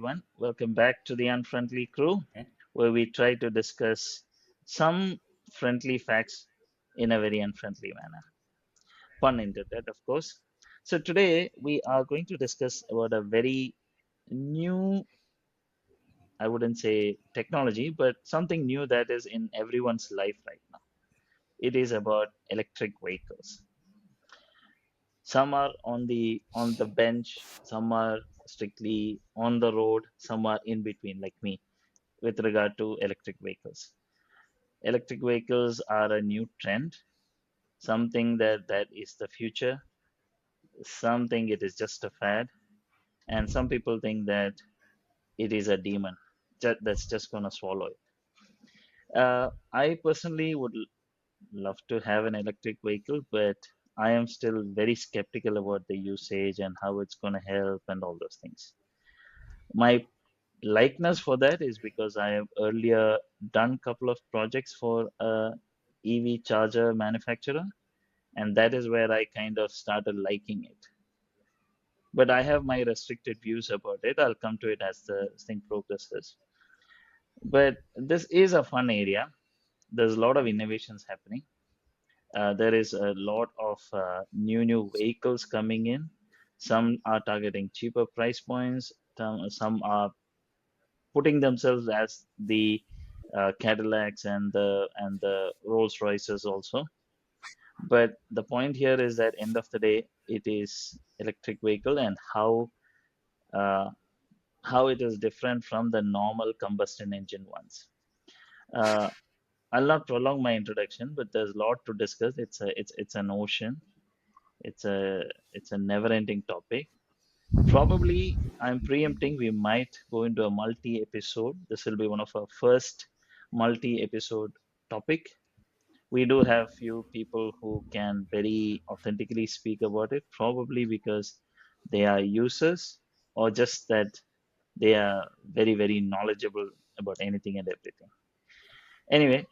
everyone. Welcome back to the Unfriendly Crew, where we try to discuss some friendly facts in a very unfriendly manner. Pun intended, of course. So today we are going to discuss about a very new, I wouldn't say technology, but something new that is in everyone's life right now. It is about electric vehicles. Some are on the bench, some are strictly on the road, some are in between, like me, with regard to electric vehicles. Electric vehicles are a new trend, something that is the future, something it is just a fad, and some people think that it is a demon that's just gonna swallow it. I personally would love to have an electric vehicle, but I am still very skeptical about the usage and how it's gonna help and all those things. My likeness for that is because I have earlier done couple of projects for a EV charger manufacturer, and that is where I kind of started liking it. But I have my restricted views about it. I'll come to it as the thing progresses. But this is a fun area. There's a lot of innovations happening. There is a lot of new vehicles coming in. Some are targeting cheaper price points. Some are putting themselves as the Cadillacs and the Rolls Royces also. But the point here is that end of the day, it is electric vehicle and uh, how it is different from the normal combustion engine ones. Uh, I'll not prolong my introduction, but there's a lot to discuss. It's an ocean. It's a it's a never-ending topic. Probably, I'm preempting we might go into a multi-episode. This will be one of our first multi-episode topic. We do have few people who can very authentically speak about it, probably because they are users or just that they are very knowledgeable about anything and everything. Anyway,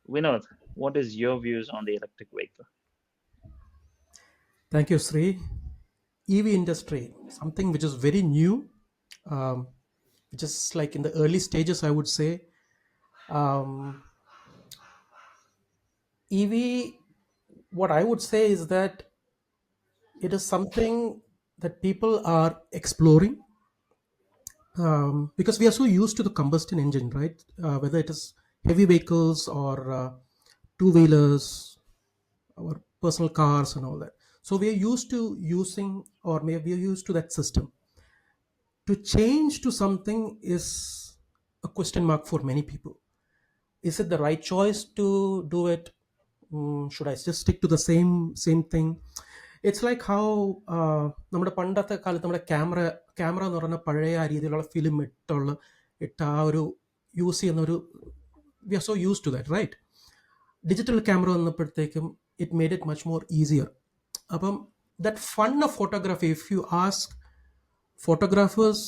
Vinod, what is your views on the electric vehicle? Thank you, Sri. EV industry, something which is very new, um, which is like in the early stages, I would say. Um, EV, what I would say is that it is something that people are exploring because we are so used to the combustion engine, right? Whether it is heavy vehicles or two wheelers or personal cars and all that. So we are used to using, or maybe we are used to that system. To change to something is a question mark for many people. Is it the right choice to do it? Should I just stick to the same thing? It's like how നമ്മുടെ പണ്ടത്തെ കാലത്ത് നമ്മുടെ camera എന്ന് പറയുന്ന പഴയ ആ രീതിയിലുള്ള film ഇട്ട ആ ഒരു യൂസ് ചെയ്യുന്ന ഒരു we are so used to that right. Digital camera വന്നപ്പോഴത്തേക്കും it made it much more easier. അപ്പം that fun of photography, if you ask photographers,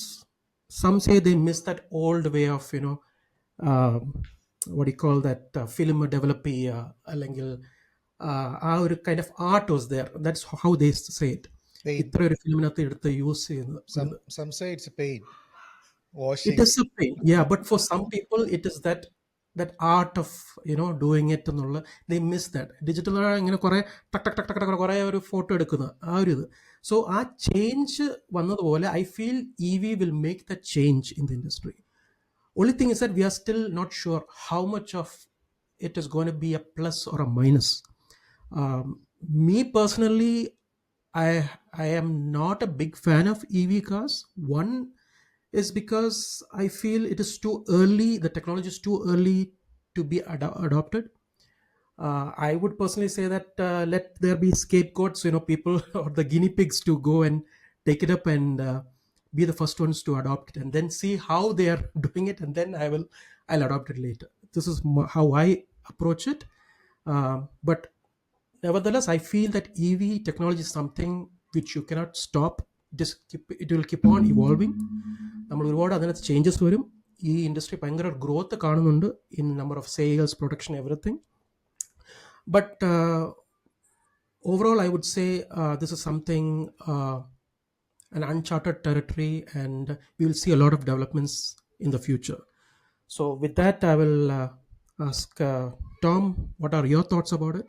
some say they miss that old way of um, what do you call that, film develop അല്ലെങ്കിൽ ആ ഒരു kind of art was there. That's how they say it. Pain. ഇത്ര ഒരു ഫിലിമിനകത്ത് എടുത്ത് use ചെയ്യുന്നത്. Some say it's a pain. It Washing. is a pain, yeah, but for some people it is that art of doing it എന്നുള്ള they miss that. Digital ഇങ്ങനെ കുറെ ടക്ക് ടക്ക് ടക്ക് ടക്ക് കുറെ ഒരു photo എടുക്കുന്ന ആ ഒരു ഇത്. സോ ആ ചേഞ്ച് വന്നതുപോലെ I feel E we will make the change in the industry. Only thing is that we are still not sure how much of it is going to be a plus or a minus. Me personally, I am not a big fan of EV cars. One is because I feel it is too early. The technology is too early to be adopted. I would personally say that let there be scapegoats, people or the guinea pigs to go and take it up and be the first ones to adopt it, and then see how they are doing it, and then I'll adopt it later. This is how I approach it. But nevertheless, I feel that EV technology is something which you cannot stop. It will keep on evolving. നമ്മൾ ഒരുപാട് അതിനകത്ത് changes വരും. ഈ industry ഭയങ്കര growth കാണുന്നുണ്ട് in number of sales, production, everything. But overall, I would say this is something an uncharted territory, and we will see a lot of developments in the future. So, with that, I will ask Tom, what are your thoughts about it?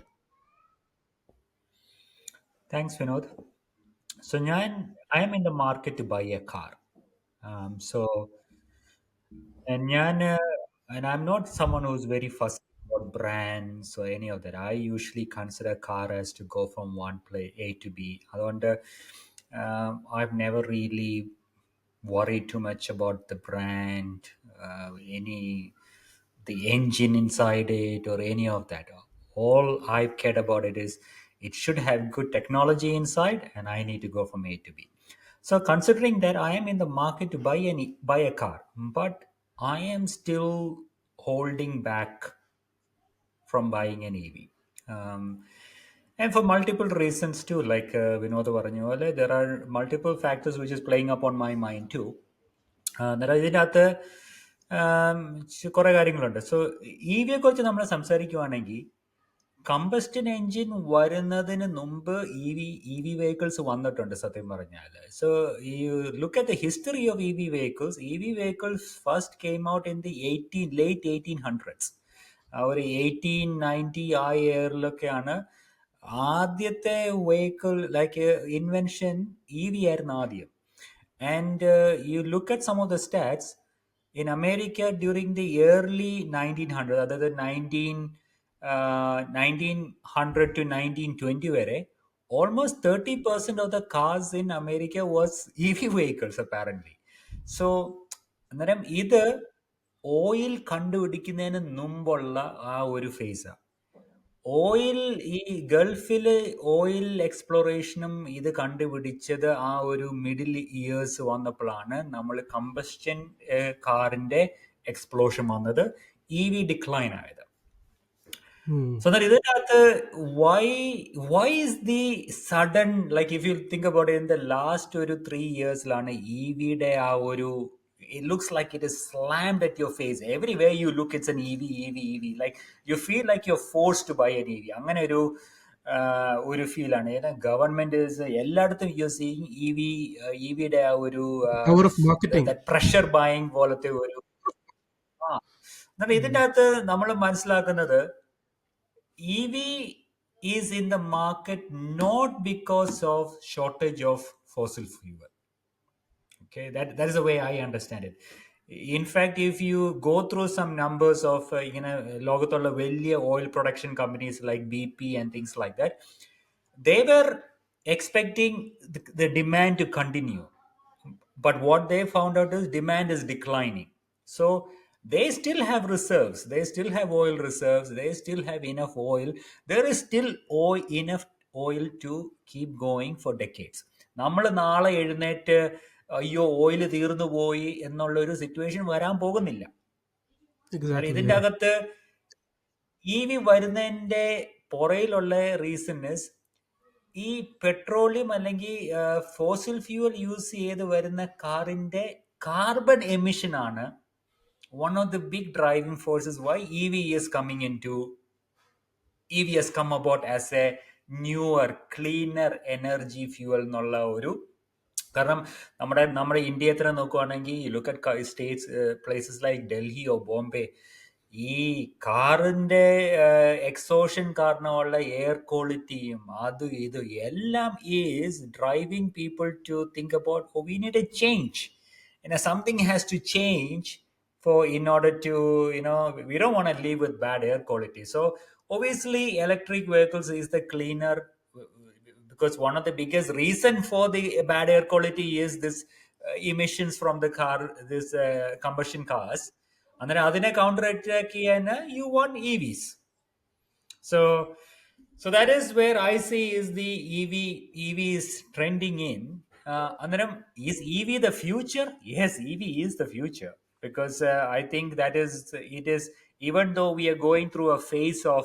Thanks, Vinod. So, I am in the market to buy a car. So, and I'm not someone who's very fussy about brands or any of that. I usually consider car as to go from one place A to B. I wonder, I've never really worried too much about the brand, the engine inside it, or any of that. All I've cared about it is it should have good technology inside, and I need to go from A to B. So, considering that I am in the market to buy a car, but I am still holding back from buying an EV. And for multiple reasons too, like Vinod പറഞ്ഞു പോലെ, there are multiple factors which is playing up on my mind too. അന്നേരം ഇതിനകത്ത് കുറെ കാര്യങ്ങളുണ്ട്. So E വിയെ കുറിച്ച് നമ്മൾ സംസാരിക്കുവാണെങ്കിൽ combustion engine വരുന്നതിന് മുമ്പ് ഇ വി വെഹിക്കിൾസ് വന്നിട്ടുണ്ട് സത്യം പറഞ്ഞാൽ. So you look at the history of E V vehicles first came out in the late 1800s. ആ ഒരു 1890 ആ ഇയറിലൊക്കെയാണ് ആദ്യത്തെ vehicle like invention E V ആയിരുന്നു ആദ്യം. And you look at some of the stats in America during the early 1900s, other than 1900 to 1920 വരെ, almost 30% of the cars in America was EV vehicles apparently. So അന്നേരം ഇത് oil കണ്ടുപിടിക്കുന്നതിന് മുമ്പുള്ള ആ ഒരു ഫേസാണ്. Oil ഈ ഗൾഫില് ഓയിൽ എക്സ്പ്ലോറേഷനും ഇത് കണ്ടുപിടിച്ചത് ആ ഒരു മിഡിൽ ഇയേഴ്സ് വന്നപ്പോഴാണ് നമ്മൾ കമ്പസ്റ്റൻ കാറിന്റെ എക്സ്പ്ലോഷൻ വന്നത്, ഇ വി ഡിക്ലൈൻ ആയത്. So that ഇതിനകത്ത് why is the sudden, like if you think about it, in the last ഒരു 3 yearsലാണ് ഇ വിയുടെ ആ ഒരു, it looks like it is slammed at your face everywhere you look. It's an EV, like you feel like you're forced to buy an EV. അങ്ങനെ ഒരു ഫീലാണ്. ഏതാ government എല്ലായിടത്തും you seeing ഇവിയുടെ ആ ഒരു Power of marketing. Pressure buying പോലത്തെ ഒരു ഇതിന്റെ അകത്ത് നമ്മൾ മനസ്സിലാക്കുന്നത് EV is in the market not because of shortage of fossil fuel. Okay, that is the way I understand it. In fact, if you go through some numbers of ലോകത്തുള്ള വലിയ oil production companies like BP and things like that, they were expecting the demand to continue. But what they found out is demand is declining. So they still have reserves. They still have oil reserves. They still have enough oil. There is still enough oil to keep going for decades. നമ്മൾ നാളെ എഴുന്നേറ്റ് അയ്യോ oil തീർന്നു പോയി എന്നുള്ള ഒരു situation വരാൻ പോകുന്നില്ല. ഇതിന്റെ അകത്ത് ഇ വി വരുന്നതിന്റെ പുറയിലുള്ള റീസൺ ഇസ് ഈ പെട്രോളിയം അല്ലെങ്കിൽ ഫോസിൽ ഫ്യൂവൽ യൂസ് ചെയ്ത് വരുന്ന കാറിന്റെ കാർബൺ എമിഷൻ ആണ് one of the big driving forces why EV has come about as a newer, cleaner energy fuel എന്നുള്ള ഒരു, കാരണം നമ്മുടെ ഇന്ത്യയെ തന്നെ നോക്കുവാണെങ്കിൽ look at states, places like Delhi or Bombay, ഈ കാറിന്റെ എക്സോഷൻ കാരണമുള്ള എയർ ക്വാളിറ്റിയും അത് ഇത് എല്ലാം is driving people to think about we need a change. Something has to change in order to, we don't want to live with bad air quality. So obviously electric vehicles is the cleaner, because one of the biggest reason for the bad air quality is this emissions from the car, this combustion cars. And then adine counter attack cheyana you want EVs. So that is where I see is the EV is trending in. Andaram, is EV the future? Yes, EV is the future, because I think that it is, even though we are going through a phase of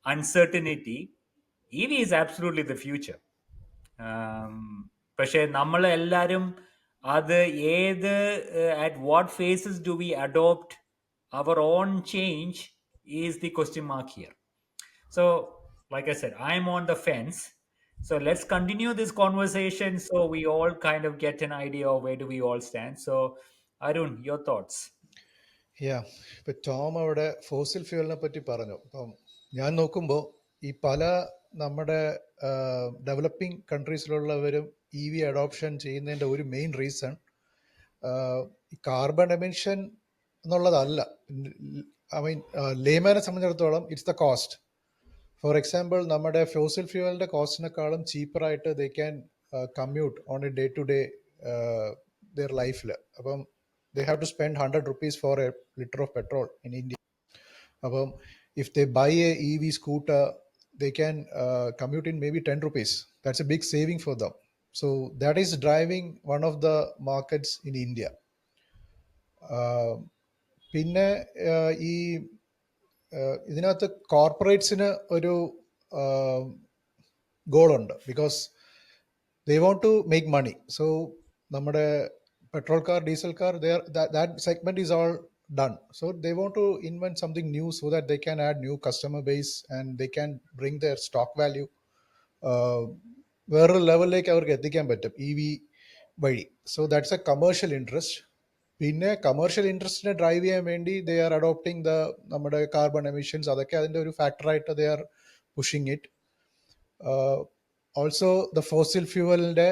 uncertainty, EV is absolutely the future. പക്ഷെ നമ്മൾ എല്ലാവരും അത് at what phases do we adopt our own change is the question mark here. So like I said, I'm on the fence. So let's continue this conversation so we all kind of get an idea of where do we all stand. So Arun, your thoughts? ഇപ്പൊ Tom അവിടെ fossil ഫ്യൂവലിനെ പറ്റി പറഞ്ഞു. അപ്പം ഞാൻ നോക്കുമ്പോൾ ഈ പല നമ്മുടെ ഡെവലപ്പിംഗ് കൺട്രീസിലുള്ളവരും EV അഡോപ്ഷൻ ചെയ്യുന്നതിൻ്റെ ഒരു മെയിൻ റീസൺ ഈ കാർബൺ എമിഷൻ എന്നുള്ളതല്ല. ഐ മീൻ ലേമാനെ സംബന്ധിച്ചിടത്തോളം it's the cost. For example നമ്മുടെ ഫോസിൽ ഫ്യൂവലിൻ്റെ കോസ്റ്റിനെക്കാളും ചീപ്പറായിട്ട് they can commute on a day to day their ലൈഫിൽ. അപ്പം they have to spend 100 rupees for a liter of petrol in India. അപ്പം if they buy a EV scooter, they can commute in maybe 10 rupees. That's a big saving for them. So that is driving one of the markets in India. പിന്നെ ഈ ഇതിനകത്ത് കോർപ്പറേറ്റ്സിന് ഒരു ഗോളുണ്ട്. Because they want to make money. So നമ്മുടെ petrol car, diesel car, that segment is all done. So they want to invent something new so that they can add new customer base and they can bring their stock value വേറൊരു ലെവലിലേക്ക് അവർക്ക് എത്തിക്കാൻ പറ്റും EV വഴി. So that's a commercial interest. പിന്നെ commercial ഇൻട്രസ്റ്റിനെ drive ചെയ്യാൻ വേണ്ടി ദേ ആർ അഡോപ്റ്റിംഗ് നമ്മുടെ കാർബൺ എമിഷൻസ്, അതൊക്കെ അതിൻ്റെ ഒരു ഫാക്ടറായിട്ട് they are pushing it. Also the fossil ഫ്യൂവലിൻ്റെ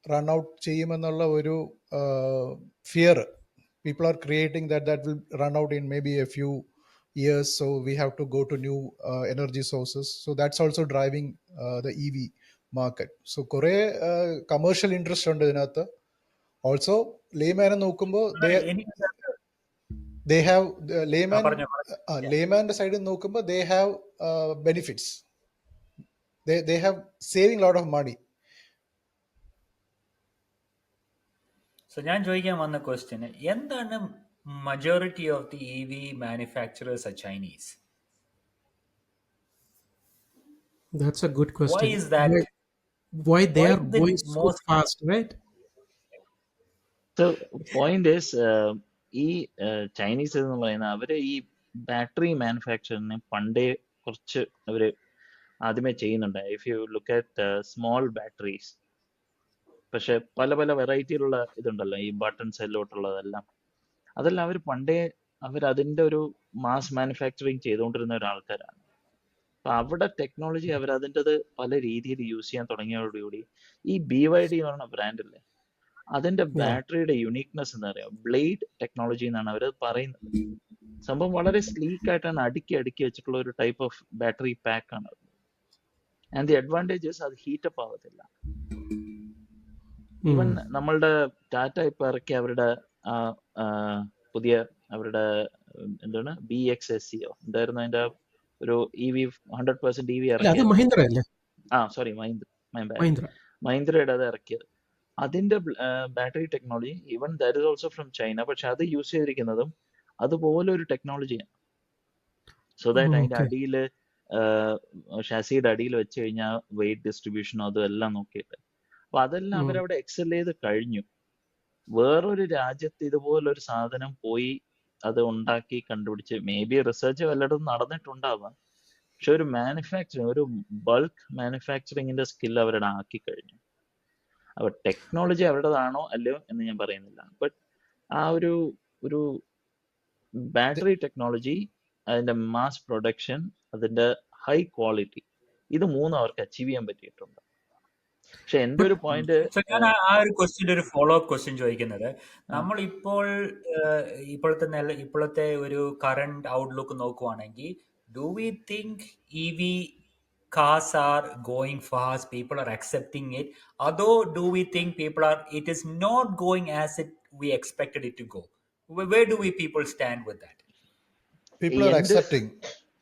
റൺ ഔട്ട് ചെയ്യുമെന്നുള്ള ഒരു fear people are creating that will run out in maybe a few years, so we have to go to new energy sources. So that's also driving the EV market. So കുറേ commercial interest ഉണ്ട് ഇതിനകത്ത്. Also ലേമാനെ നോക്കുമ്പോൾ they have laymanന്റെ സൈഡിൽ നോക്കുമ്പോൾ they have benefits. They have saving lot of money. So ഞാൻ ചോദിക്കാൻ വന്ന question, എന്താണ് majority of the EV manufacturers are Chinese? That's a good question. Why is that? Why they Why are the going so most- fast, right? So point is ഈ Chinese എന്ന് പറയുന്ന അവര് ഈ battery മാനുഫാക്ചറിനെ പണ്ടേ കുറച്ച് അവര് ആദ്യമേ ചെയ്യുന്നുണ്ട്. If you look at small batteries, പക്ഷെ പല പല വെറൈറ്റിയിലുള്ള ഇതുണ്ടല്ലോ ഈ ബട്ടൺ സെല്ലോട്ടുള്ളതെല്ലാം, അതെല്ലാം അവർ പണ്ടേ അതിന്റെ ഒരു മാസ് മാനുഫാക്ചറിങ് ചെയ്തുകൊണ്ടിരുന്ന ഒരാൾക്കാരാണ്. അപ്പൊ അവിടെ ടെക്നോളജി അവർ അതിൻ്റെത് പല രീതിയിൽ യൂസ് ചെയ്യാൻ തുടങ്ങിയതോടുകൂടി ഈ BYD എന്ന് പറയുന്ന ബ്രാൻഡില്ലേ, അതിന്റെ ബാറ്ററിയുടെ യുണീക്നെസ് എന്താ പറയുക, ബ്ലേഡ് ടെക്നോളജി എന്നാണ് അവർ പറയുന്നത്. സംഭവം വളരെ സ്ലീക്ക് ആയിട്ടാണ് അടുക്കി വെച്ചിട്ടുള്ള ഒരു ടൈപ്പ് ഓഫ് ബാറ്ററി പാക്ക് ആണ്. ആൻഡ് ദി അഡ്വാൻറ്റേജസ് അത് ഹീറ്റപ്പ് ആവത്തില്ല. ഈവൻ നമ്മളുടെ ടാറ്റ ഇപ്പൊ ഇറക്കിയ അവരുടെ പുതിയ അവരുടെ എന്താണ് BXSCO എന്തായിരുന്നു അതിന്റെ ഒരു EV 100% EV ഇറക്കിയത്. മഹീന്ദ്ര അല്ലേ? സോറി മഹീന്ദ്രയുടെ അത് ഇറക്കിയത്. അതിന്റെ battery technology even that is also from China, പക്ഷെ അത് യൂസ് ചെയ്തിരിക്കുന്നതും അതുപോലെ ഒരു ടെക്നോളജിയാണ്. സോ ദാറ്റ് അതിന്റെ അടിയില് ഷാസിയുടെ അടിയിൽ വെച്ച് കഴിഞ്ഞാൽ വെയിറ്റ് ഡിസ്ട്രിബ്യൂഷനും അതും എല്ലാം നോക്കിയിട്ട്, അപ്പൊ അതെല്ലാം അവരവിടെ എക്സൽ ചെയ്ത് കഴിഞ്ഞു. വേറൊരു രാജ്യത്ത് ഇതുപോലൊരു സാധനം പോയി അത് ഉണ്ടാക്കി കണ്ടുപിടിച്ച് മേ ബി റിസർച്ച് വല്ലതും നടന്നിട്ടുണ്ടാവാം, പക്ഷെ ഒരു മാനുഫാക്ചറിങ്, ഒരു ബൾക്ക് മാനുഫാക്ചറിങ്ങിന്റെ സ്കിൽ അവരുടെ ആക്കി കഴിഞ്ഞു. അപ്പൊ ടെക്നോളജി അവരുടേതാണോ അല്ലയോ എന്ന് ഞാൻ പറയുന്നില്ല, ബട്ട് ആ ഒരു ബാറ്ററി ടെക്നോളജി, അതിന്റെ മാസ് പ്രൊഡക്ഷൻ, അതിന്റെ ഹൈ ക്വാളിറ്റി, ഇത് മൂന്നും അവർക്ക് അച്ചീവ് ചെയ്യാൻ പറ്റിയിട്ടുണ്ട്. പക്ഷെ എന്റെ ഒരു പോയിന്റ്, ഞാൻ ആ ഒരു ക്വസ്റ്റ്യൻ ഒരു ഫോളോ അപ്പ് ക്വസ്റ്റ്യൻ ചോദിക്കുന്നത്, നമ്മൾ ഇപ്പോഴത്തെ ഒരു കറന്റ് ഔട്ട്ലുക്ക് നോക്കുവാണെങ്കിൽ, do we think EV cars are going fast, people are accepting it, although do we think it is not going as we expected it to go? Where do we people stand with that? People are accepting.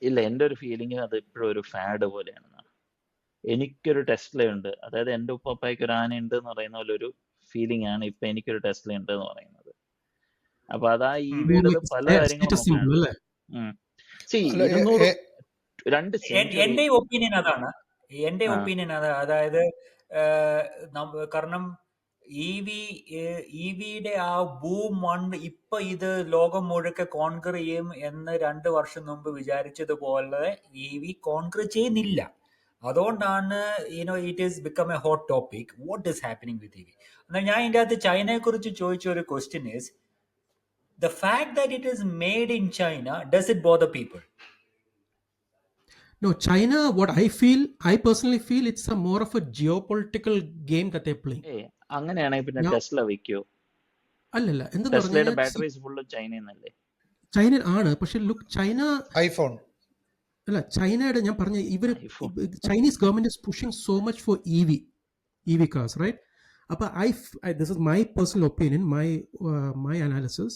ഇല്ല, എന്റെ ഒരു feeling അത് ഇപ്പോഴും ഒരു fad പോലെയാണെന്നാണ്. എനിക്കൊരു Tesla ഉണ്ട്, അതായത് എന്റെ ഉപ്പായ്ക്ക് ഒരു ആന ഉണ്ട് എന്ന് പറയുന്ന പോലെ ഒരു ഫീലിംഗ് ആണ് ഇപ്പൊ എനിക്കൊരു ടെസ്ല ഉണ്ട് എന്ന് പറയുന്നത്. അപ്പൊ അതാ EVയുടെ പല കാര്യങ്ങളും എന്റെ ഒപ്പീനിയൻ അതാണ്. അതായത് കാരണം EVയുടെ ആ ബൂം ഇപ്പൊ ഇത് ലോകം മുഴുക്കെ കോൺകർ ചെയ്യും എന്ന് 2 വർഷം മുമ്പ് വിചാരിച്ചതുപോലെ EV കോൺകർ ചെയ്യുന്നില്ല. അതുകൊണ്ടാണ് it is become a hot topic. What is happening with EV? എന്നാൽ ഞാൻ ഇതിൻ്റെ അകത്ത് ചൈനയെ കുറിച്ച് ചോദിച്ച ഒരു question is the fact that it is made in China, does it bother people? No, China, what I personally feel it's a more of a geopolitical game that they're playing. അങ്ങനെയാണെങ്കിൽ പിന്നെ Now, ടെസ്ല വിൽക്കോ? അല്ലല്ല എന്തെന്ന് ടെസ്ലയുടെ പറഞ്ഞാൽ batteries full ചൈനയിൽ നിന്നല്ലേ? China ആണ്, പക്ഷെ look China iPhone അല്ല, ചൈനയുടെ ഞാൻ പറഞ്ഞ ഇവർ iPhone Chinese government is pushing so much for EV cars, right? അപ്പോൾ this is my personal opinion, my analysis,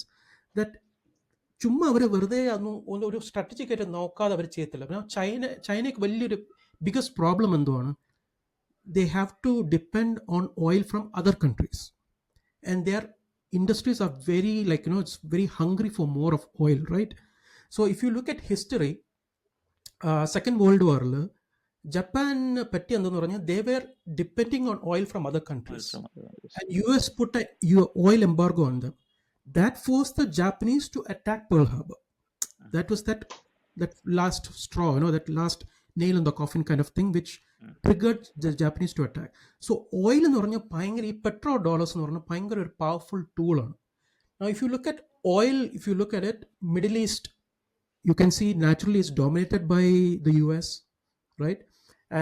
that ചുമ്മാ അവർ വെറുതെ ഒരു സ്ട്രാറ്റജിക് ആയിട്ട് നോക്കാതെ അവർ ചെയ്യത്തില്ല. ചൈനയ്ക്ക് വലിയൊരു ബിഗസ്റ്റ് പ്രോബ്ലം എന്തുവാണ്? they have to depend on oil from other countries, and their industries are very it's very hungry for more of oil, right? So if you look at history, Second World War Japan പറ്റി എന്തെന്ന് പറഞ്ഞാൽ they were depending on oil from other countries, and US put a oil embargo on them. That forced the Japanese to attack Pearl Harbor. That was that last straw, that last nail in the coffin kind of thing, which triggered the Japanese to attack. So oil എന്ന് പറഞ്ഞാൽ ഭയങ്കര ഈ petro dollars എന്ന് പറഞ്ഞാൽ ഭയങ്കര ഒരു powerful ടൂളാണ്. Now if you look at oil, if you look at it, Middle East, you can see naturally it's dominated by the US, right?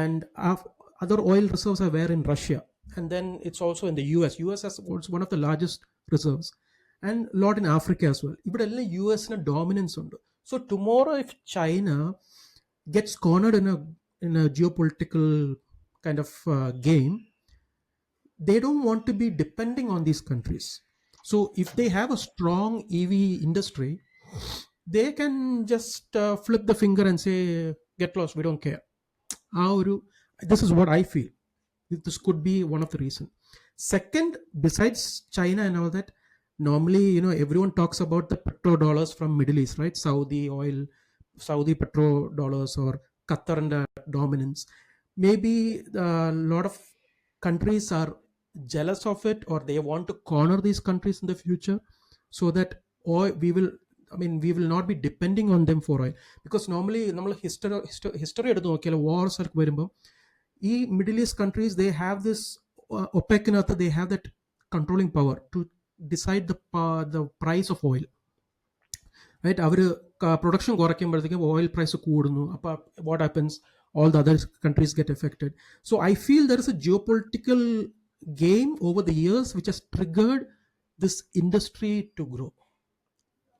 And other oil reserves are where in Russia, and then it's also in the US. US has also one of the largest reserves, and a lot in Africa as well. ഇവിടെ എല്ലാം US-ന് dominance ഉണ്ട്. So tomorrow if China gets cornered in a geopolitical kind of game, they don't want to be depending on these countries. So if they have a strong EV industry, they can just flip the finger and say, get lost, we don't care. This is what I feel. This could be one of the reasons. Second, besides China and all that, normally everyone talks about the petrodollars from Middle East, right? Saudi petrodollars or Qatar and dominance. Maybe a lot of countries are jealous of it, or they want to corner these countries in the future, so that we will not be depending on them for oil. Because normally നമ്മൾ history എടുത്ത് നോക്കിയാൽ wars ഒക്കെ വരുമ്പോൾ ഈ Middle East countries, they have this OPEC-നകത്ത് they have that controlling power to decide the price of oil, right? അവർ production കുറയ്ക്കുമ്പോഴത്തേക്കും oil price കൂടുന്നു. അപ്പോൾ what happens? All the other countries get affected. So I feel there is a geopolitical game over the years which has triggered this industry to grow,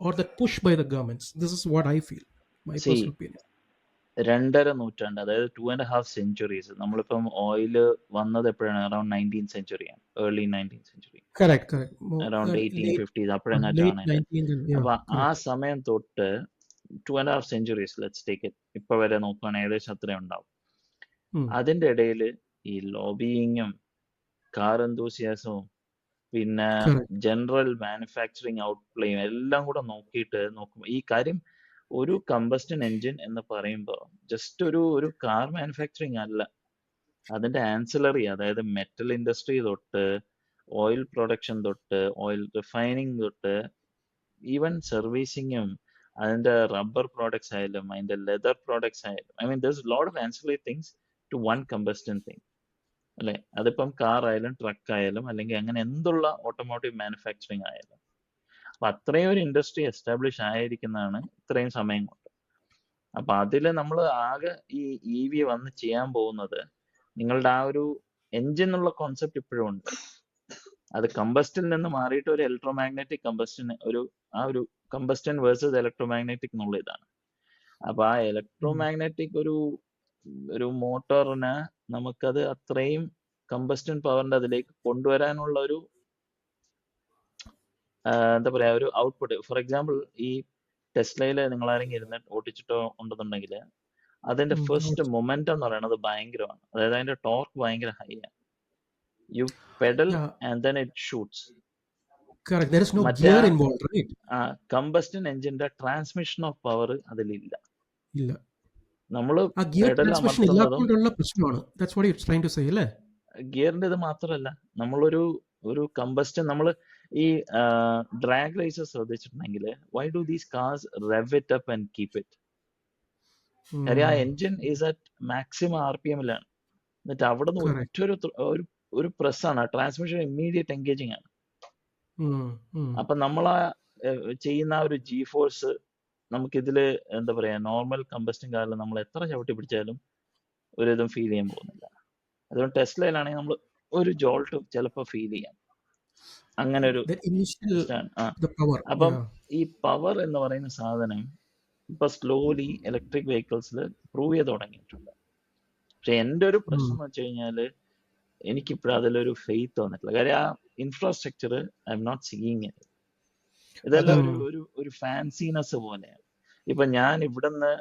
or the push by the governments. This is what I feel, my personal opinion. 2.5 നൂറ്റാണ്ട്, അതായത് 2.5 centuries. നമ്മളിപ്പം oil വന്നത് എപ്പോഴാണ്? Around 19th century ആണ്, early 19th century, correct around 1850s late അപ്പോഴെങ്ങാട്ടാണ്. 19th, yeah, അപ്പൊ ആ correct. സമയം തൊട്ട് 2.5 centuries, ലെറ്റ്സ് ടേക്ക് ഇറ്റ്, ഇപ്പൊ വരെ നോക്കുകയാണെങ്കിൽ ഏകദേശം അത്രയും ഉണ്ടാവും. അതിന്റെ ഇടയിൽ ഈ ലോബിയിങ്ങും കാർ എന്തൂസിയാസവും പിന്നെ Correct. ജനറൽ മാനുഫാക്ചറിങ് ഔട്ട്പ്ലേയും എല്ലാം കൂടെ നോക്കുമ്പോൾ ഈ കാര്യം, ഒരു കമ്പസ്റ്റൻ എൻജിൻ എന്ന് പറയുമ്പോൾ ജസ്റ്റ് ഒരു കാർ മാനുഫാക്ചറിങ് അല്ല, അതിന്റെ ആൻസിലറി, അതായത് മെറ്റൽ ഇൻഡസ്ട്രി തൊട്ട് ഓയിൽ പ്രൊഡക്ഷൻ തൊട്ട് ഓയിൽ റിഫൈനിങ് തൊട്ട് ഈവൻ സർവീസിങ്ങും അതിന്റെ റബ്ബർ പ്രോഡക്ട്സ് ആയാലും അതിന്റെ ലെതർ പ്രോഡക്ട്സ് ആയാലും, there's a lot of ancillary things to one combustion thing, അല്ലെ? അതിപ്പം കാർ ആയാലും ട്രക്ക് ആയാലും അല്ലെങ്കിൽ അങ്ങനെ എന്തുള്ള ഓട്ടോമോട്ടീവ് മാനുഫാക്ചറിങ് ആയാലും. അപ്പൊ അത്രയും ഒരു ഇൻഡസ്ട്രി എസ്റ്റാബ്ലിഷ് ആയിരിക്കുന്നതാണ് ഇത്രയും സമയം കൊണ്ട്. അപ്പൊ അതില് നമ്മൾ ആകെ ഈ EV വന്ന് ചെയ്യാൻ പോകുന്നത്, നിങ്ങളുടെ ആ ഒരു എൻജിൻ എന്നുള്ള കോൺസെപ്റ്റ് ഇപ്പോഴും ഉണ്ട്, അത് കമ്പസ്റ്റിൽ നിന്ന് മാറിയിട്ട് ഒരു ഇലക്ട്രോമാഗ്നറ്റിക് കമ്പസ്റ്റൻ, ഒരു കമ്പസ്റ്റൻ വേഴ്സസ് ഇലക്ട്രോമാഗ്നറ്റിക് എന്നുള്ള ഇതാണ്. അപ്പൊ ആ ഇലക്ട്രോമാഗ്നറ്റിക് ഒരു മോട്ടോറിന് നമുക്കത് അത്രയും കമ്പസ്റ്റൻ പവറിന്റെ അതിലേക്ക് കൊണ്ടുവരാനുള്ള ഒരു എന്താ പറയാ, ഒരു ഔട്ട്പുട്ട്. ഫോർ എക്സാമ്പിൾ, ഈ ടെസ്ലയില് നിങ്ങൾ ആരെങ്കിലും ഇരുന്ന് ഓടിച്ചിട്ടോ ഉണ്ടെന്നുണ്ടെങ്കിൽ അതിന്റെ ഫസ്റ്റ് മൊമെന്റം എന്ന് പറയുന്നത് ഭയങ്കരമാണ്. അതായത് അതിന്റെ ടോർക്ക് ഭയങ്കര ഹൈ ആണ്. You pedal and then it shoots. Correct. There is no gear involved, right? Combustion എഞ്ചിന്റെ ട്രാൻസ്മിഷൻ ഓഫ് പവർ അതിലില്ല. ഇല്ല, നമ്മള് ആ ഗിയർ പെഡൽ ട്രാൻസ്മിഷൻ അമർത്തുന്നതും ഇല്ലാത്തതുകൊണ്ടുള്ള പ്രശ്നമാണ്. That's what you're trying to say, അല്ലേ? ഗിയറിന്റെ ഇത് മാത്രമല്ല, നമ്മളൊരു കമ്പസ്റ്റൻ, നമ്മൾ ഈ ഡ്രാഗ് റേസസ് ശ്രദ്ധിച്ചിട്ടുണ്ടെങ്കിൽ, why do these cars rev it up and keep it? കാര്യം ആ എൻജിൻ ഈസ് അറ്റ് മാക്സിമം RPM-ലാണ്. എന്നിട്ട് അവിടെ നിന്ന് Correct. ഒരു പ്രസ്സാണ്, ട്രാൻസ്മിഷൻ ഇമ്മീഡിയറ്റ് എൻഗേജിങ് ആണ്. അപ്പൊ നമ്മളാ ചെയ്യുന്ന ആ ഒരു ജി ഫോഴ്സ് നമുക്കിതില് എന്താ പറയാ, നോർമൽ കമ്പസ്റ്റിംഗ് കാറിൽ നമ്മൾ എത്ര ചവിട്ടി പിടിച്ചാലും ഒരു ഇതും ഫീൽ ചെയ്യാൻ പോകുന്നില്ല. അതുകൊണ്ട് ടെസ്ലയിലാണെങ്കിൽ നമ്മൾ ഒരു ജോൾട്ട് ചിലപ്പോൾ ഫീൽ ചെയ്യാം. അങ്ങനെ ഒരു That initial, ആ the power. അപ്പം Yeah. ഈ പവർ എന്ന് പറയുന്ന സാധനം ഇപ്പൊ സ്ലോലി ഇലക്ട്രിക് വെഹിക്കിൾസിൽ പ്രൂവ് ചെയ്ത് തുടങ്ങിയിട്ടുണ്ട്. പക്ഷെ എൻ്റെ ഒരു പ്രശ്നം എന്ന് വെച്ച് കഴിഞ്ഞാല് എനിക്കിപ്പോഴും അതിലൊരു ഫെയ്ത്ത് വന്നിട്ടില്ല. കാര്യം ആ infrastructure I'm not seeing it. ഇതെല്ലാം ഒരു ഫാൻസിനെസ് പോലെയാണ്. ഇപ്പൊ ഞാൻ ഇവിടുന്ന്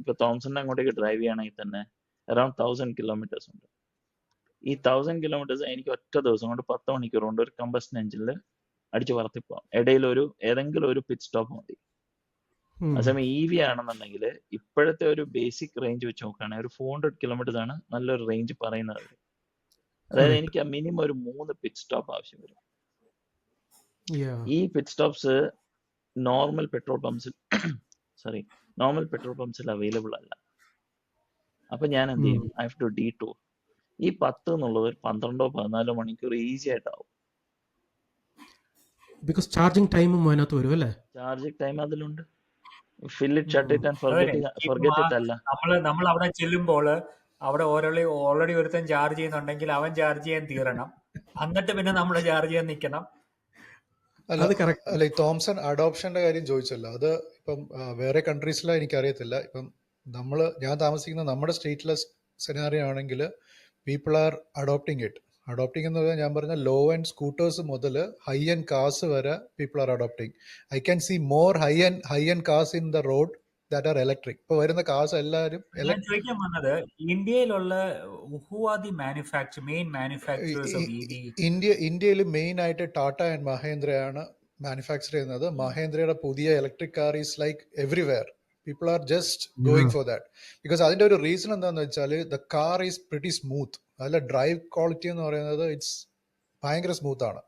ഇപ്പൊ തോംസണിന്റെ അങ്ങോട്ടേക്ക് ഡ്രൈവ് ചെയ്യണമെങ്കിൽ തന്നെ അറൌണ്ട് 1000 കിലോമീറ്റേഴ്സ് ഉണ്ട്. ഈ 1000 കിലോമീറ്റേഴ്സ് എനിക്ക് ഒറ്റ ദിവസം കൊണ്ട് 10 മണിക്കൂർ കൊണ്ട് ഒരു കമ്പസ്റ്റൻ എഞ്ചിനിൽ അടിച്ചു പറത്തിപ്പോവാം. ഇടയിൽ ഏതെങ്കിലും ഒരു പിറ്റ് സ്റ്റോപ്പ് മതി. അതേസമയം EV ആണെന്നുണ്ടെങ്കിൽ ഇപ്പോഴത്തെ ഒരു ബേസിക് റേഞ്ച് വെച്ച് നോക്കുകയാണെങ്കിൽ ഒരു 400 കിലോമീറ്റേഴ്സ് ആണ് നല്ലൊരു റേഞ്ച് പറയുന്നത്. അതായത് എനിക്ക് മിനിമം ഒരു 3 പിറ്റ് സ്റ്റോപ്പ് ആവശ്യം വരും. Yeah. ഈ പിറ്റ് സ്റ്റോപ്സ് നോർമൽ പെട്രോൾ പമ്പ്സിൽ അവൈലബിൾ അല്ല. അപ്പൊ ഞാൻ എന്ത് ചെയ്യും, ഐ ഹാവ് ടു ഡീടൂർ. ഈ 10 എന്നുള്ളത് 12-14 മണിക്കൂർ ഈസി ആയിട്ടാവും. Because charging time അതിനകത്ത് വരും അല്ലേ? ചാർജിങ് ടൈം അതിലുണ്ട്. Fill it, shut it and forget it അല്ല. നമ്മൾ അവിടെ ചെല്ലുമ്പോൾ അവിടെ ഓൾറെഡി ഒരുത്തൻ ചാർജ് ചെയ്യുന്നുണ്ടെങ്കിൽ അവൻ ചാർജ് ചെയ്യാൻ തീരണം, എന്നിട്ട് പിന്നെ നമ്മൾ ചാർജ് ചെയ്യാൻ നിൽക്കണം. അല്ല, ഈ തോംസൺ അഡോപ്ഷന്റെ കാര്യം ചോദിച്ചല്ലോ, അത് ഇപ്പം വേറെ കൺട്രീസിലെ എനിക്കറിയത്തില്ല. ഇപ്പം ഞാൻ താമസിക്കുന്ന നമ്മുടെ സ്റ്റേറ്റിലെ സെനാറിയോ ആണെങ്കിൽ people are adopting it. Adopting എന്ന് പറഞ്ഞാൽ ഞാൻ പറഞ്ഞ ലോ ആൻഡ് സ്കൂട്ടേഴ്സ് മുതൽ ഹൈ ആൻഡ് കാർസ് വരെ people are adopting. I can see more high end cars in the road that are electric. ഇപ്പൊ വരുന്ന കാർസ് എല്ലാവരും ചോദിക്കാൻ വന്നത് ഇന്ത്യയിലുള്ള മെയിൻ മാനുഫാക്ചറേഴ്സ് ഓഫ് EV. ഇന്ത്യയിൽ മെയിൻ ആയിട്ട് ടാറ്റ ആൻഡ് മഹേന്ദ്രയാണ് മാനുഫാക്ചർ ചെയ്യുന്നത്. മഹേന്ദ്രയുടെ പുതിയ electric car is like everywhere. People are just going for that. Because അതിന്റെ ഒരു റീസൺ എന്താണെന്ന് വെച്ചാൽ the car is pretty smooth. അതിലെ ഡ്രൈവ് ക്വാളിറ്റി എന്ന് പറയുന്നത് ഇറ്റ്സ് ഭയങ്കര സ്മൂത്ത് ആണ്.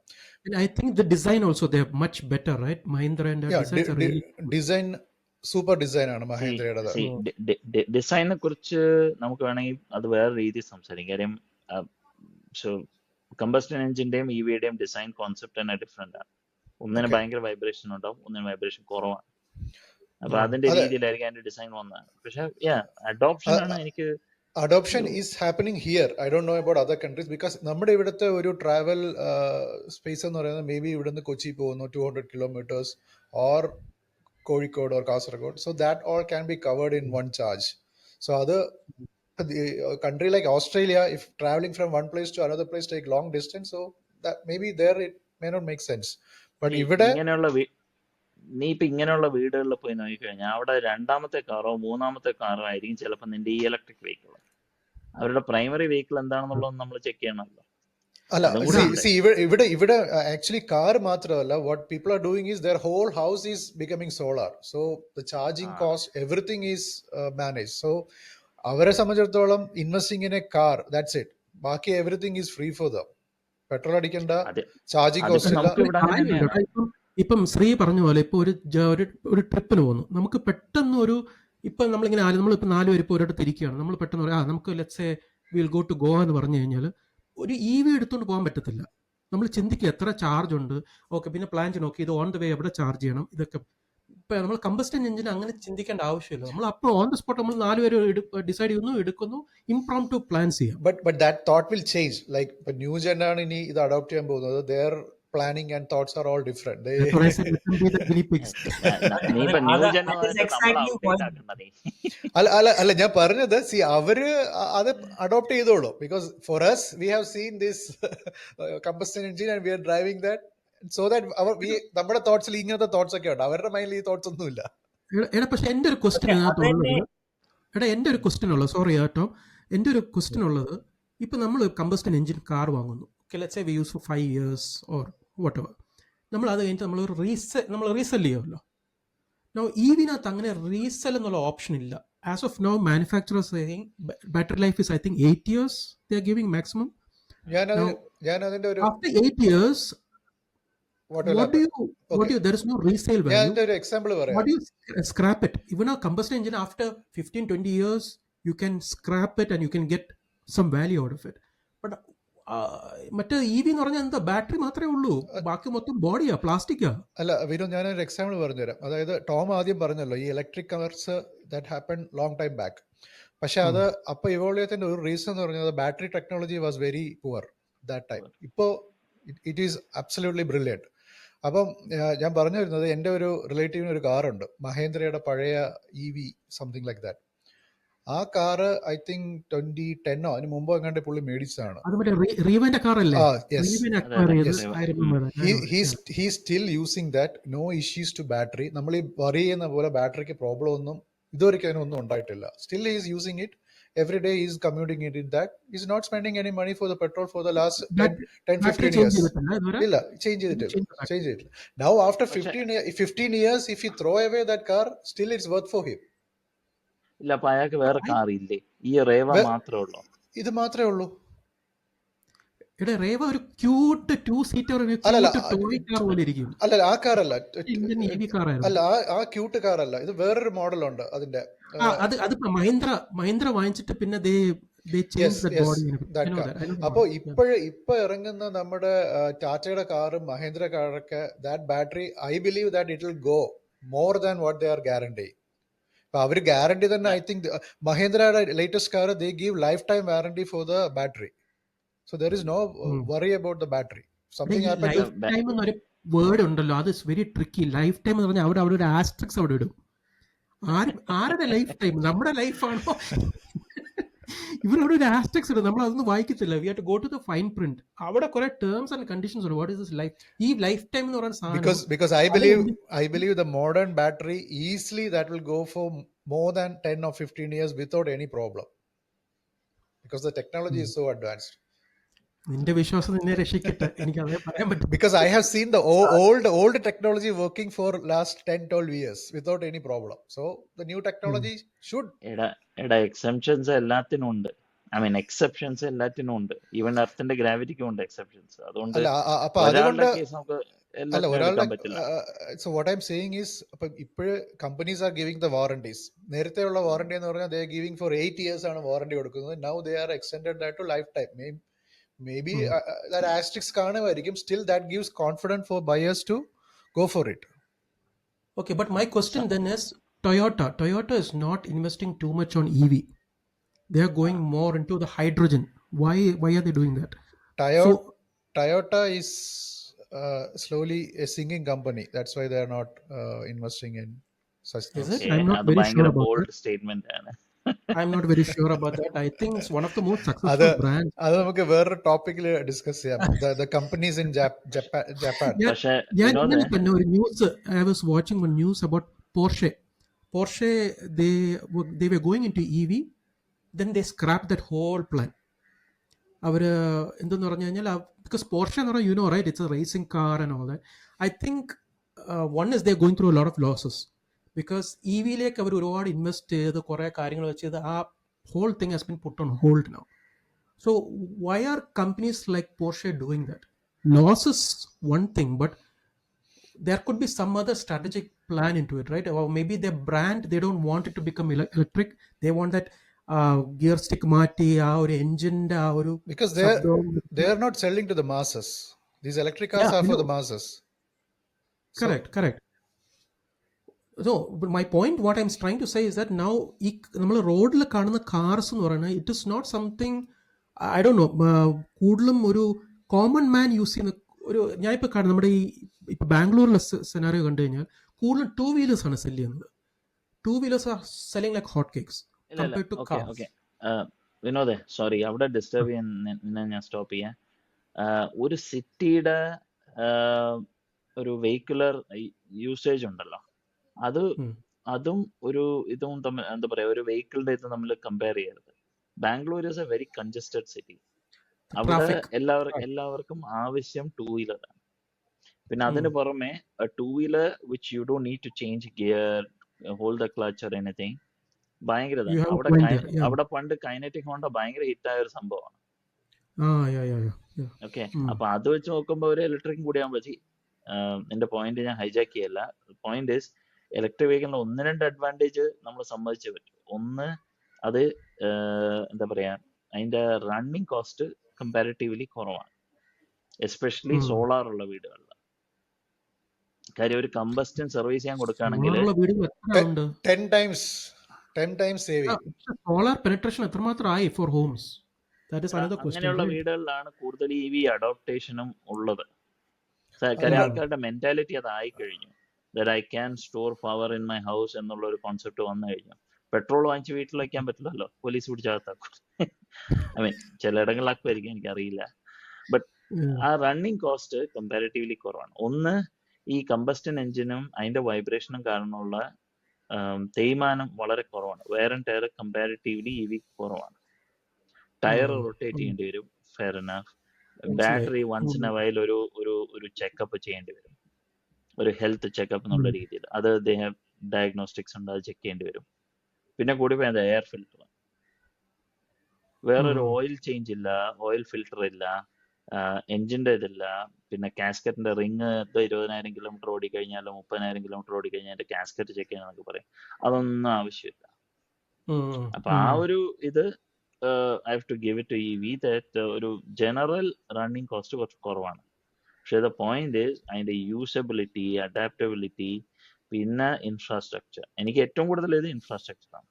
And I think the design also they are much better, right? Mahindra and design super design ആണ് മഹേന്ദ്രയുടെ. ഡിസൈനെ കുറിച്ച് നമുക്ക് വേണമെങ്കിൽ അത് വേറെ രീതിയിൽ സംസാരിക്കാം. കാര്യം കമ്പസ്റ്റൻ എഞ്ചിന്റെയും EVയുടെയും ഡിസൈൻ കോൺസെപ്റ്റ് തന്നെ ഡിഫറെന്റ് ആണ്. ഒന്നിന് ഭയങ്കര വൈബ്രേഷൻ ഉണ്ടാവും, ഒന്നിന് വൈബ്രേഷൻ കുറവാണ്. അപ്പൊ അതിന്റെ രീതിയിലായിരിക്കും അതിന്റെ ഡിസൈൻ വന്നത്. പക്ഷെ അഡോപ്ഷൻ ആണ് എനിക്ക് adoption is happening here. I don't know about other countries. Because നമ്മുടെ ഇവിടുത്തെ ഒരു ട്രാവൽ സ്പേസ് എന്ന് പറയുന്നത് മേ ബി ഇവിടുന്ന് കൊച്ചി പോകുന്നു 200 kilometres or Kozhikode or Kasaragod. So that all can be covered in one charge. So അത് country like Australia, if traveling from one place to another place take long distance, so that maybe there it may not make sense. But ഇവിടെ നീ ഇപ്പൊ ഇങ്ങനെയുള്ള വീടുകളിൽ പോയി നോക്കിക്കഴിഞ്ഞാൽ അവിടെ രണ്ടാമത്തെ കാറോ മൂന്നാമത്തെ കാറോ ആയിരിക്കും ചിലപ്പോൾ നിന്റെ ഈ ഇലക്ട്രിക് വെഹിക്കിൾ. അവരുടെ പ്രൈമറി വെഹിക്കിൾ എന്താണെന്നുള്ളത് നമ്മൾ ചെക്ക് ചെയ്യണമല്ലോ. അല്ല, ഇവിടെ ആക്ച്വലി കാർ മാത്രമല്ല, what people are doing is their whole house is becoming solar. So the charging cost everything is manage. So അവരെ സംബന്ധിച്ചിടത്തോളം investing in a car, that's it. ബാക്കി everything is free for them. Petrol അടിക്കണ്ട, charging cost ഇല്ല. ഇപ്പം ശ്രീ പറഞ്ഞ പോലെ ഇപ്പോൾ ഒരു ട്രിപ്പിന് പോകുന്നു, നമുക്ക് പെട്ടെന്ന് ഇപ്പം നമ്മളിങ്ങനെ നമ്മളിപ്പോൾ 4 പേര് ഇപ്പോൾ ഒരിടത്ത് ഇരിക്കുകയാണ്, നമ്മൾ പെട്ടെന്ന് പറയാം നമുക്ക് let's say we'll go to Goa എന്ന് പറഞ്ഞു കഴിഞ്ഞാൽ ഒരു EV എടുത്തുകൊണ്ട് പോകാൻ പറ്റത്തില്ല. നമ്മൾ ചിന്തിക്കുക എത്ര ചാർജ് ഉണ്ട്, ഓക്കെ, പിന്നെ പ്ലാൻ ചെയ്യണം, ഓക്കെ ഇത് ഓൺ ദ വേ എവിടെ ചാർജ് ചെയ്യണം. ഇതൊക്കെ ഇപ്പം നമ്മൾ കമ്പസ്റ്റൻ എഞ്ചിൻ അങ്ങനെ ചിന്തിക്കേണ്ട ആവശ്യമില്ല. നമ്മൾ അപ്പോൾ ഓൺ ദ സ്പോട്ട് നമ്മൾ 4 പേര് ഡിസൈഡ് ചെയ്യുന്നു, എടുക്കുന്നു, ഇംപ്രോംപ്റ്റു പ്ലാൻ ചെയ്യാം. But that thought will change. Like ഇപ്പൊ ന്യൂ ജെൻ ആണ് ഇനി ഇത് അഡോപ്റ്റ് ചെയ്യാൻ പോകുന്നത്. their planning and thoughts are all different. അല്ല ഞാൻ പറഞ്ഞത്, അവര് അത് അഡോപ്റ്റ് ചെയ്തോളൂ. Because for us we have seen this combustion engine and we are driving that, so that നമ്മുടെ തോട്ട്സിൽ ഇങ്ങനത്തെ തോട്ട്സ് ഒക്കെ ഉണ്ട്, അവരുടെ മൈൻഡിൽ ഈ തോട്ട്സ് ഒന്നും ഇല്ല. പക്ഷെ എന്റെ ഒരു ക്വസ്റ്റ്യൻ സോറി കേട്ടോ, എന്റെ ഒരു ക്വസ്റ്റ്യൻ ഉള്ളത്, ഇപ്പൊ നമ്മൾ കമ്പസ്റ്റൻ എഞ്ചിൻ കാർ വാങ്ങുന്നു, let's say we use for 5 years or whatever, നമ്മൾ അത് കഴിഞ്ഞിട്ട് നമ്മൾ റീസെൽ ചെയ്യുമല്ലോ. നോ EVനകത്ത് അങ്ങനെ റീസെൽ എന്നുള്ള ഓപ്ഷൻ ഇല്ല. As of now manufacturers saying battery life is I think 8 years they are giving maximum. ഞാൻ അതിന്റെ ഒരു after 8 years what will what do happen? you what Okay. do you there is no resale ഞാൻ value. അതിന്റെ ഒരു example What പറയാം. do you scrap it? Even a combustion engine, after 15-20 years you can scrap it and you can get some value out of it. But മറ്റേ EV എന്ന് പറഞ്ഞാൽ എന്താ, battery മാത്രമേ ഉള്ളൂ, ബാക്കി മൊത്തം ബോഡിയാ, പ്ലാസ്റ്റിക്കാ. അല്ല വിനോദ്, ഞാനൊരു എക്സാമ്പിൾ പറഞ്ഞുതരാം. അതായത് ടോം ആദ്യം പറഞ്ഞല്ലോ ഈ electric cars that happen long time back. പക്ഷെ അത് അപ്പൊ ഇവോൾവ് ചെയ്തതിന്റെ ഒരു റീസൺ എന്ന് പറഞ്ഞത് battery technology was very poor that time. ഇപ്പോൾ ഇറ്റ് ഈസ് അബ്സല്യൂട്ട്ലി ബ്രില്യൻറ്റ്. അപ്പം ഞാൻ പറഞ്ഞു വരുന്നത്, എൻ്റെ ഒരു റിലേറ്റീവിന് ഒരു കാറുണ്ട്, മഹേന്ദ്രയുടെ പഴയ EV സംതിങ് ലൈക്ക് ദാറ്റ്. ആ കാറ് ഐ തിങ്ക് 2010 അതിന് മുമ്പോ എങ്ങാണ്ട് പുള്ളി മേടിച്ചതാണ്. അത് മറ്റേ റീവന്റെ കാറല്ലേ? He still using that, no issues to battery. നമ്മൾ ഈ വറി ചെയ്യുന്ന പോലെ ബാറ്ററിക്ക് പ്രോബ്ലം ഒന്നും ഇതുവരെയ്ക്കും അതിനൊന്നും ഉണ്ടായിട്ടില്ല. Still is using it every day. He is commuting it in that. He is not spending any money for the petrol for the last 10-15 years. illa change it now after 15 years. If you throw away that car, still it's worth for him. ഇല്ല, അപ്പൊ അയാൾക്ക് വേറെ car ഇല്ലേ? ഈ റേവ മാത്രമേ ഉള്ളൂ? ഇത് മാത്രമേ ഉള്ളൂ. ഇവിടെ റേവ ഒരു ക്യൂട്ട് 2-seater ടോയ് കാർ പോലെ ഇരിക്കും. അല്ല ആ കാറല്ല, അല്ല ആ ക്യൂട്ട് കാറല്ല, ഇത് വേറൊരു മോഡലുണ്ട് അതിന്റെ. അത് മഹീന്ദ്ര വാങ്ങിച്ചിട്ട് പിന്നെ അപ്പോ ഇപ്പൊ ഇറങ്ങുന്ന നമ്മുടെ ടാറ്റയുടെ കാറും മഹേന്ദ്ര കാറൊക്കെ that battery I believe that it will go more than what they are guarantee. അപ്പൊ അവര് ഗ്യാരണ്ടി തന്നെ, ഐ തിങ്ക് മഹേന്ദ്രയുടെ latest car they give life time warranty for the battery. So there is no worry about the battery. Something happened. Life time എന്നൊരു word ഉണ്ടല്ലോ, അത് is very tricky. Life time എന്ന് പറഞ്ഞാൽ അവിടെ ഒരു Asterix അവിടെ ഇടും. ആരുടെ ലൈഫ് ടൈം? നമ്മുടെ ലൈഫാണോ? ഇവരവിടെ ഒരു ആസ്ട്രിക്സ് ഇടും, നമ്മൾ അതൊന്നും വായിക്കത്തില്ല. We have to go to the fine print. അവിടെ കുറെ ടേംസ് ആൻഡ് കണ്ടീഷൻസ് ഉണ്ട്. What is this life? ഈ ലൈഫ് ടൈം എന്ന് പറയുന്ന സാധനം, because I believe the modern battery easily that will go for more than 10 or 15 years without any problem, because the technology is so advanced. നിന്റെ വിശ്വാസം നിന്നെ രക്ഷിക്കട്ടെ, എനിക്ക് അതേ പറയാൻ പറ്റും. Because I have seen the old technology working for last 10-12 years without any problem. So the new technology should. എടാ exceptions എല്ലാത്തിനും ഉണ്ട്. ഐ മീൻ എക്സെപ്ഷൻസ് എല്ലാത്തിനും ഉണ്ട്. ഈവൻ എർത്തിന്റെ ഗ്രാവിറ്റിക്കും ഉണ്ട് എക്സെപ്ഷൻസ്. അതുകൊണ്ട് ഒരാളുടെ കേസ് നമുക്ക് എല്ലാത്തിനും എടുക്കാൻ പറ്റില്ല. So what I'm saying is, ഇപ്പോഴ് companies are giving the warranties. നേരത്തെയുള്ള വാറണ്ടി എന്ന് പറഞ്ഞാൽ they are giving for 8 years ആണ് വാറണ്ടി കൊടുക്കുന്നത്. Now they are extended that to lifetime. Maybe that asterisk കാണുമായിരിക്കും. Still that gives confidence for buyers to go for it. Okay, but my question then is, Toyota is not investing too much on EV. They are going more into the hydrogen. Why are they doing that? Toyota is slowly a sinking company. That's why they are not investing in such things. Is it? I'm not very sure about bold that. statement ആണ്. I'm not very sure about that. I think it's one of the most successful brands. അത് നമുക്ക് വേറൊരു ടോപ്പിക്കിൽ discuss ചെയ്യാം. The companies in Japan. പക്ഷേ ഞാൻ തന്നെ ഒരു news, I was watching one news about Porsche. They were going into EV, then they scrapped that whole plan. അവർ എന്തെന്ന് പറഞ്ഞു കഴിഞ്ഞാൽ, because Porsche എന്ന് പറഞ്ഞാൽ, you know, right, it's a racing car and all that. I think one is they're going through a lot of losses. Because EVയിലേക്ക് അവർ ഒരുപാട് invest ചെയ്ത് കുറേ കാര്യങ്ങൾ വെച്ചത് ആ whole thing has been put on hold now. So why are companies like Porsche doing that? Loss is one thing, but there could be some other strategic plan into it, right? Or maybe their brand, they don't want it to become electric. They want that gear stick maati, or engine, or because they are not selling to the masses. These electric cars are for the masses. Correct. So, but my point, what I'm trying to say is that now നമ്മൾ റോഡിൽ കാണുന്ന cars എന്ന് പറയുന്നത്, it is not something, I don't know, കൂടുതലും ഒരു common man use ചെയ്യുന്ന ഒരു, ഞാനിപ്പോൾ കാണുന്ന നമ്മുടെ ഇപ്പൊ ബാംഗ്ലൂരിലെ സെനാറിയോ കണ്ടു കഴിഞ്ഞാൽ കൂടുതലും 2-wheelers ആണ് സെല് ചെയ്യുന്നത്. 2-wheelers are selling like hot cakes compared to cars. വിനോദേ, സോറി, അവിടെ ഡിസ്റ്റർബ് ചെയ്യാൻ ഞാൻ സ്റ്റോപ്പ് ചെയ്യാം. ഒരു സിറ്റിയുടെ ഒരു വെഹിക്കുലർ യൂസേജ് ഉണ്ടല്ലോ, അതും ഒരു ഇതും തമ്മിൽ എന്താ പറയാ, ഒരു വെഹിക്കിളിന്റെ ഇത് നമ്മൾ കമ്പയർ ചെയ്യരുത്. Bangalore is a very congested city. അവിടെ എല്ലാവർക്കും ആവശ്യം 2-wheeler ആണ്. പിന്നെ അതിന് പുറമെ 2-wheeler which you don't need to change gear, hold the clutch or anything, ഭയങ്കര അവിടെ പണ്ട് കൈനറ്റിക് ഹോണ്ട ഭയങ്കര ഹിറ്റായ ഒരു സംഭവമാണ്. ഓക്കെ, അപ്പൊ അത് വെച്ച് നോക്കുമ്പോ ഒരു ഇലക്ട്രിക് കൂടി ആകുമ്പോ എൻ്റെ പോയിന്റ് ഞാൻ ഹൈജാക്ക് ചെയ്യല്ല. പോയിന്റ് ഈസ് ഇലക്ട്രിക് വെഹിക്കിളിന് 1-2 അഡ്വാൻറ്റേജ് നമ്മൾ സമ്മതിച്ചേ പറ്റും. ഒന്ന്, അത് എന്താ പറയാ, അതിന്റെ റണ്ണിങ് കോസ്റ്റ് കമ്പാരിറ്റീവ്ലി കുറവാണ്, എസ്പെഷ്യലി സോളാർ ഉള്ള വീടുകളിൽ. കാര്യം ഒരു കമ്പസ്റ്റൻ സർവീസ് ചെയ്യാൻ കൊടുക്കുകയാണെങ്കിൽ സോളാറുള്ള വീടുകൾ എത്ര ഉണ്ട്? 10 times saving. സോളാർ പെനിട്രേഷൻ എത്രമാത്രമായി for homes? That is another question. അങ്ങനെയുള്ള വീടുകളിലാണ് കൂടുതൽ EV അഡോപ്റ്റേഷനും ഉള്ളത്. കാര്യം ആൾക്കാരുടെ മെന്റാലിറ്റി അതായി കഴിഞ്ഞു. That I can store power in my house എന്നുള്ള ഒരു കോൺസെപ്റ്റ് വന്നു കഴിഞ്ഞു. പെട്രോൾ വാങ്ങിച്ച് വീട്ടിൽ വയ്ക്കാൻ പറ്റില്ലല്ലോ, പോലീസ് പിടിച്ചകത്താക്കും. ഐ മീൻ ചിലയിടങ്ങളിലാക്കുമായിരിക്കും, എനിക്കറിയില്ല. ബട്ട് ആ റണ്ണിങ് കോസ്റ്റ് കമ്പാരിറ്റീവ്ലി കുറവാണ്. ഒന്ന്, ഈ കമ്പസ്റ്റൻ എഞ്ചിനും അതിന്റെ വൈബ്രേഷനും കാരണമുള്ള തേയ്മാനം വളരെ കുറവാണ്. Wear and tear comparatively EV കുറവാണ്. ടയർ റൊട്ടേറ്റ് ചെയ്യേണ്ടി വരും, fair enough. Battery once in a while ഒരു ചെക്കപ്പ് ചെയ്യേണ്ടി വരും, ഒരു ഹെൽത്ത് ചെക്കപ്പ് എന്നുള്ള രീതിയിൽ. അത് ഡയഗ്നോസ്റ്റിക്സ് ഉണ്ട്, അത് ചെക്ക് ചെയ്യേണ്ടി വരും. പിന്നെ കൂടി പോയത് എയർ ഫിൽറ്റർ, വേറൊരു ഓയിൽ ചേഞ്ച് ഇല്ല, ഓയിൽ ഫിൽറ്റർ ഇല്ല, എഞ്ചിന്റെ ഇതില്ല. പിന്നെ കാസ്കറ്റിന്റെ റിങ് 20,000 കിലോമീറ്റർ ഓടിക്കഴിഞ്ഞാലും 30,000 കിലോമീറ്റർ ഓടിക്കഴിഞ്ഞാൽ എന്റെ കാസ്കറ്റ് ചെക്ക് ചെയ്യാനൊക്കെ പറയും. അതൊന്നും ആവശ്യമില്ല. അപ്പൊ ആ ഒരു ഇത് I have to give it to EV, that ഒരു ജനറൽ റണ്ണിങ് കോസ്റ്റ് കുറച്ച് കുറവാണ്. പക്ഷെ ദ പോയിന്റ് ഈസ് അതിന്റെ യൂസബിലിറ്റി, അഡാപ്റ്റബിലിറ്റി, പിന്നെ ഇൻഫ്രാസ്ട്രക്ചർ. എനിക്ക് ഏറ്റവും കൂടുതൽ ഇത് ഇൻഫ്രാസ്ട്രക്ചറാണ്.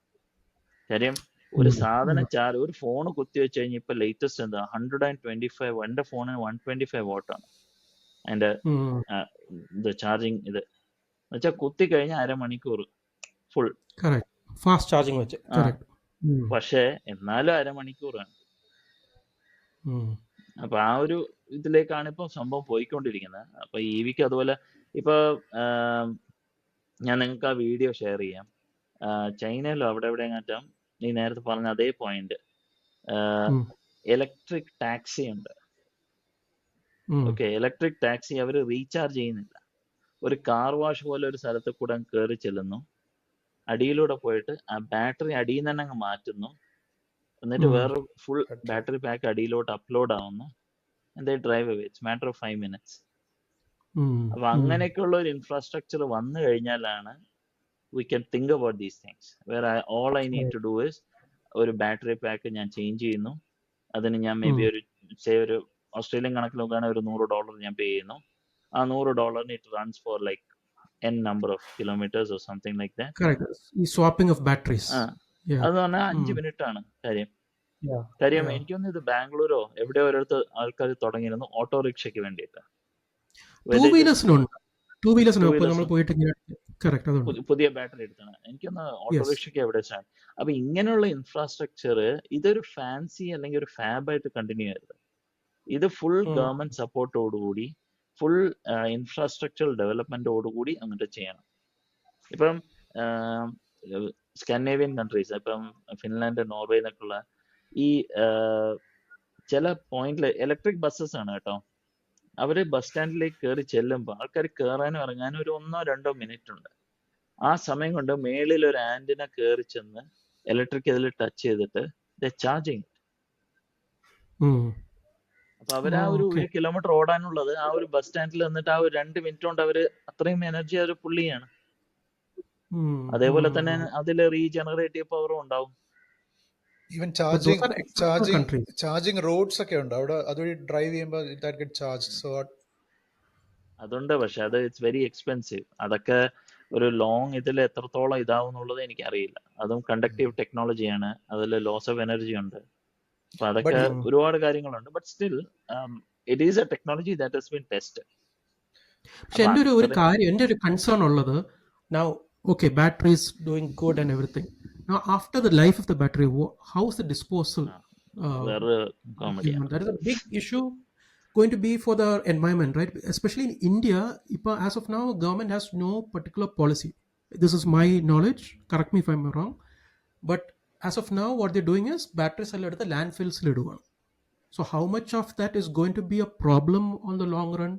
കാര്യം ഒരു സാധനം ഒരു ഫോൺ കുത്തി വെച്ച് കഴിഞ്ഞാൽ ഇപ്പൊ ലേറ്റസ്റ്റ് എന്താ 125, എന്റെ ഫോണിന് 125 വാട്ടാണ് അതിന്റെ ഇത് ചാർജിങ്. ഇത് എന്നുവെച്ചാൽ കുത്തി കഴിഞ്ഞാൽ അരമണിക്കൂർ ഫുൾ ഫാസ്റ്റ് ചാർജിങ് വെച്ച്. പക്ഷെ എന്നാലും അരമണിക്കൂറാണ്. അപ്പൊ ആ ഒരു ഇതിലേക്കാണ് ഇപ്പൊ സംഭവം പോയിക്കൊണ്ടിരിക്കുന്നത്. അപ്പൊ EVക്ക് അതുപോലെ ഇപ്പൊ ഞാൻ നിങ്ങൾക്ക് ആ വീഡിയോ ഷെയർ ചെയ്യാം. ചൈനയിലോ അവിടെ എവിടെ മാറ്റാം, നീ നേരത്തെ പറഞ്ഞ അതേ പോയിന്റ്, ഇലക്ട്രിക് ടാക്സി ഉണ്ട്. ഓക്കെ, ഇലക്ട്രിക് ടാക്സി അവര് റീചാർജ് ചെയ്യുന്നില്ല. ഒരു കാർ വാഷ് പോലെ ഒരു സ്ഥലത്ത് കൂടെ കയറി ചെല്ലുന്നു, അടിയിലൂടെ പോയിട്ട് ആ ബാറ്ററി അടിയിൽ നിന്ന് തന്നെ അങ്ങ് മാറ്റുന്നു, എന്നിട്ട് വേറൊരു ഫുൾ ബാറ്ററി പാക്ക് അടിയിലോട്ട് അപ്ലോഡ് ആവുന്നു, and they drive away. It's a matter of 5 minutes. അപ്പൊ അങ്ങനെയൊക്കെയുള്ള ഒരു ഇൻഫ്രാസ്ട്രക്ചർ വന്നു കഴിഞ്ഞാലാണ് we can think about these things, where all I need to do is ഒരു ബാറ്ററി പാക്ക് ഞാൻ ചേഞ്ച് ചെയ്യുന്നു, അതിന് ഞാൻ മേ ബി ഒരു ഓസ്ട്രേലിയൻ കണക്കിൽ നോക്കുകയാണെങ്കിൽ ഒരു $100 ഞാൻ പേ ചെയ്യുന്നു. ആ $100 it runs for like n number of kilometers or something like that. Correct. ഈ swapping of batteries. അത് പറഞ്ഞാൽ 5 മിനിറ്റ് ആണ് കാര്യം. എനിക്ക് തോന്നുന്നു ഇത് ബാംഗ്ലൂരോ എവിടെയോ ഒരിടത്ത് ആൾക്കാർ തുടങ്ങിയിരുന്നു ഓട്ടോറിക്ഷയ്ക്ക് വേണ്ടിയിട്ട്. പുതിയ ബാറ്ററി എടുത്താണ് എനിക്കൊന്ന് ഓട്ടോറിക്ഷയ്ക്ക് എവിടെ വെച്ചാണ്. അപ്പൊ ഇങ്ങനെയുള്ള ഇൻഫ്രാസ്ട്രക്ചർ ഇതൊരു ഫാൻസി അല്ലെങ്കിൽ ഒരു ഫാബായിട്ട് കണ്ടിന്യൂ ചെയ്യരുത്. ഇത് ഫുൾ ഗവൺമെന്റ് സപ്പോർട്ടോടുകൂടി, ഫുൾ ഇൻഫ്രാസ്ട്രക്ചറൽ ഡെവലപ്മെന്റോടുകൂടി അങ്ങോട്ട് ചെയ്യണം. ഇപ്പം സ്കാൻഡിനേവിയൻ കൺട്രീസ്, ഇപ്പം ഫിൻലാൻഡ്, നോർവേ എന്നൊക്കെയുള്ള ഈ ചില പോയിന്റില് ഇലക്ട്രിക് ബസ്സസ് ആണ് കേട്ടോ. അവര് ബസ് സ്റ്റാൻഡിലേക്ക് കയറി ചെല്ലുമ്പോൾ ആൾക്കാർ കയറാനും ഇറങ്ങാനും ഒരു 1-2 മിനിറ്റ് ഉണ്ട്. ആ സമയം കൊണ്ട് മേളിൽ ഒരു ആന്റിന കയറി ചെന്ന് ഇലക്ട്രിക് ഇതിൽ ടച്ച് ചെയ്തിട്ട് ചാർജിങ്. അപ്പൊ അവർ ആ ഒരു 1 കിലോമീറ്റർ ഓടാനുള്ളത് ആ ഒരു ബസ് സ്റ്റാൻഡിൽ നിന്നിട്ട് ആ ഒരു 2 മിനിറ്റ് കൊണ്ട് അവര് അത്രയും എനർജി അവർ പുള്ളിയാണ്. അതേപോലെ തന്നെ അതിൽ റീജനറേറ്റീവ് പവറും ഉണ്ടാവും. ഈവൻ ചാർജിങ് റോഡ്സ് ഒക്കെ ഉണ്ട് അവിടെ, അതുവഴി ഡ്രൈവ് ചെയ്യുമ്പോൾ ദാറ്റ് ഗെറ്റ് ചാർജ്ഡ്. സോ അതുണ്ട്, പക്ഷെ അത് ഇറ്റ്സ് വെരി എക്സ്പെൻസീവ്. അതൊക്കെ ഒരു ലോങ് ഇതിൽ എത്രത്തോളം ഇതാവും എന്നുള്ളത് എനിക്കറിയില്ല. അതും കണ്ടക്റ്റീവ് ടെക്നോളജിയാണ്, അതിൽ ലോസ് ഓഫ് എനർജി ഉണ്ട്. അപ്പൊ അതൊക്കെ ഒരുപാട് കാര്യങ്ങളുണ്ട്. But still it is a technology that has been tested. പക്ഷെ എൻ്റെ ഒരു കാര്യം, എൻ്റെ ഒരു കൺസേൺ ഉള്ളത്, now okay, battery is doing good and everything. Now after the life of the battery, how is the disposal? That is a big issue going to be for the environment, right? Especially in India, as of now, government has no particular policy. This is my knowledge, correct me if I'm wrong, but as of now what they're doing is batteries are at the landfills liduvanu. So how much of that is going to be a problem on the long run?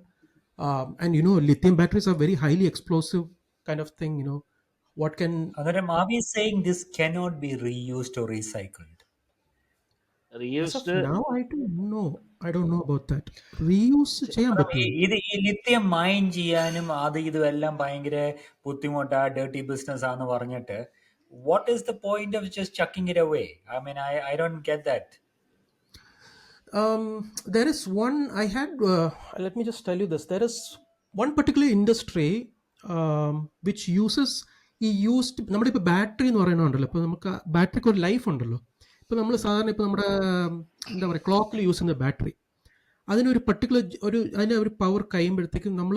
And lithium batteries are very highly explosive kind of thing. What can Are we saying this cannot be reused or recycled? As Reused, of now, I don't know about that. Reuse ചെയ്യാൻ പറ്റുമോ? ഇത് ഈ lithium mine ചെയ്യാനും അത് ഇതും എല്ലാം ഭയങ്കര ബുദ്ധിമുട്ടാ, ഡേർട്ടി ബിസിനസ് ആന്ന് പറഞ്ഞിട്ട് what is the point of just chucking it away? I mean, I don't get that. There is one I had. Let me just tell you this. There is one particular industry which uses ഈ used നമ്മുടെ ഇപ്പോൾ battery എന്ന് പറയുന്നുണ്ടല്ലോ. ഇപ്പോൾ നമുക്ക് ബാറ്ററിക്ക് ഒരു life ഉണ്ടല്ലോ. ഇപ്പോൾ നമ്മൾ സാധാരണ ഇപ്പോൾ നമ്മുടെ എന്താ പറയുക ക്ലോക്കിൽ യൂസ് ചെയ്യുന്ന ബാറ്ററി, അതിനൊരു പർട്ടിക്കുലർ അതിന് ഒരു പവർ കഴിയുമ്പോഴത്തേക്കും നമ്മൾ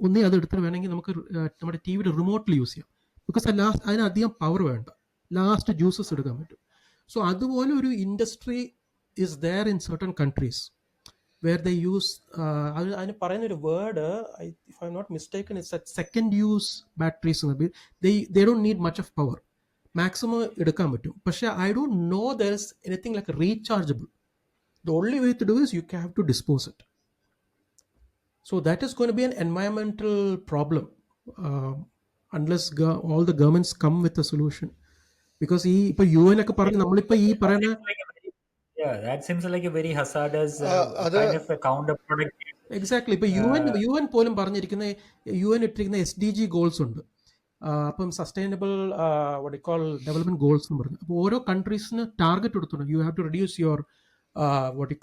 ഒന്നേ അത് എടുത്തിട്ട് വേണമെങ്കിൽ നമുക്ക് നമ്മുടെ ടി വിയുടെ റിമോട്ടിൽ യൂസ് ചെയ്യാം. ബിക്കോസ് അതിനധികം പവർ വേണ്ട, ലാസ്റ്റ് ജ്യൂസസ് എടുക്കാൻ പറ്റും. സോ അതുപോലെ ഒരു industry is there in certain countries where they use അതിന് പറയുന്ന ഒരു word, if I'm not mistaken, it's that second use batteries. They don't need much of power, maximum എടുക്കാൻ പറ്റും. പക്ഷേ I don't know there is anything like rechargeable. The only way to do is you have to dispose it. So that is going to be an environmental problem unless all the governments come with a solution. Because ഈ ഇപ്പോൾ UN ഒക്കെ പറഞ്ഞ് നമ്മളിപ്പോൾ ഈ പറയുന്ന Yeah, that seems like a very hazardous kind of a counterproductive. Exactly. ഇപ്പോൾ UN പോലും പറഞ്ഞിരിക്കുന്ന UN ഇട്ടിരിക്കുന്ന SDG ഗോൾസ് ഉണ്ട്. അപ്പം സസ്റ്റൈനബിൾ കോൾ ഡെവലപ്മെന്റ് ഗോൾസ് എന്ന് പറഞ്ഞു. അപ്പോൾ ഓരോ കൺട്രീസിന് ടാർഗറ്റ് കൊടുത്തിട്ടുണ്ട്. You have to reduce your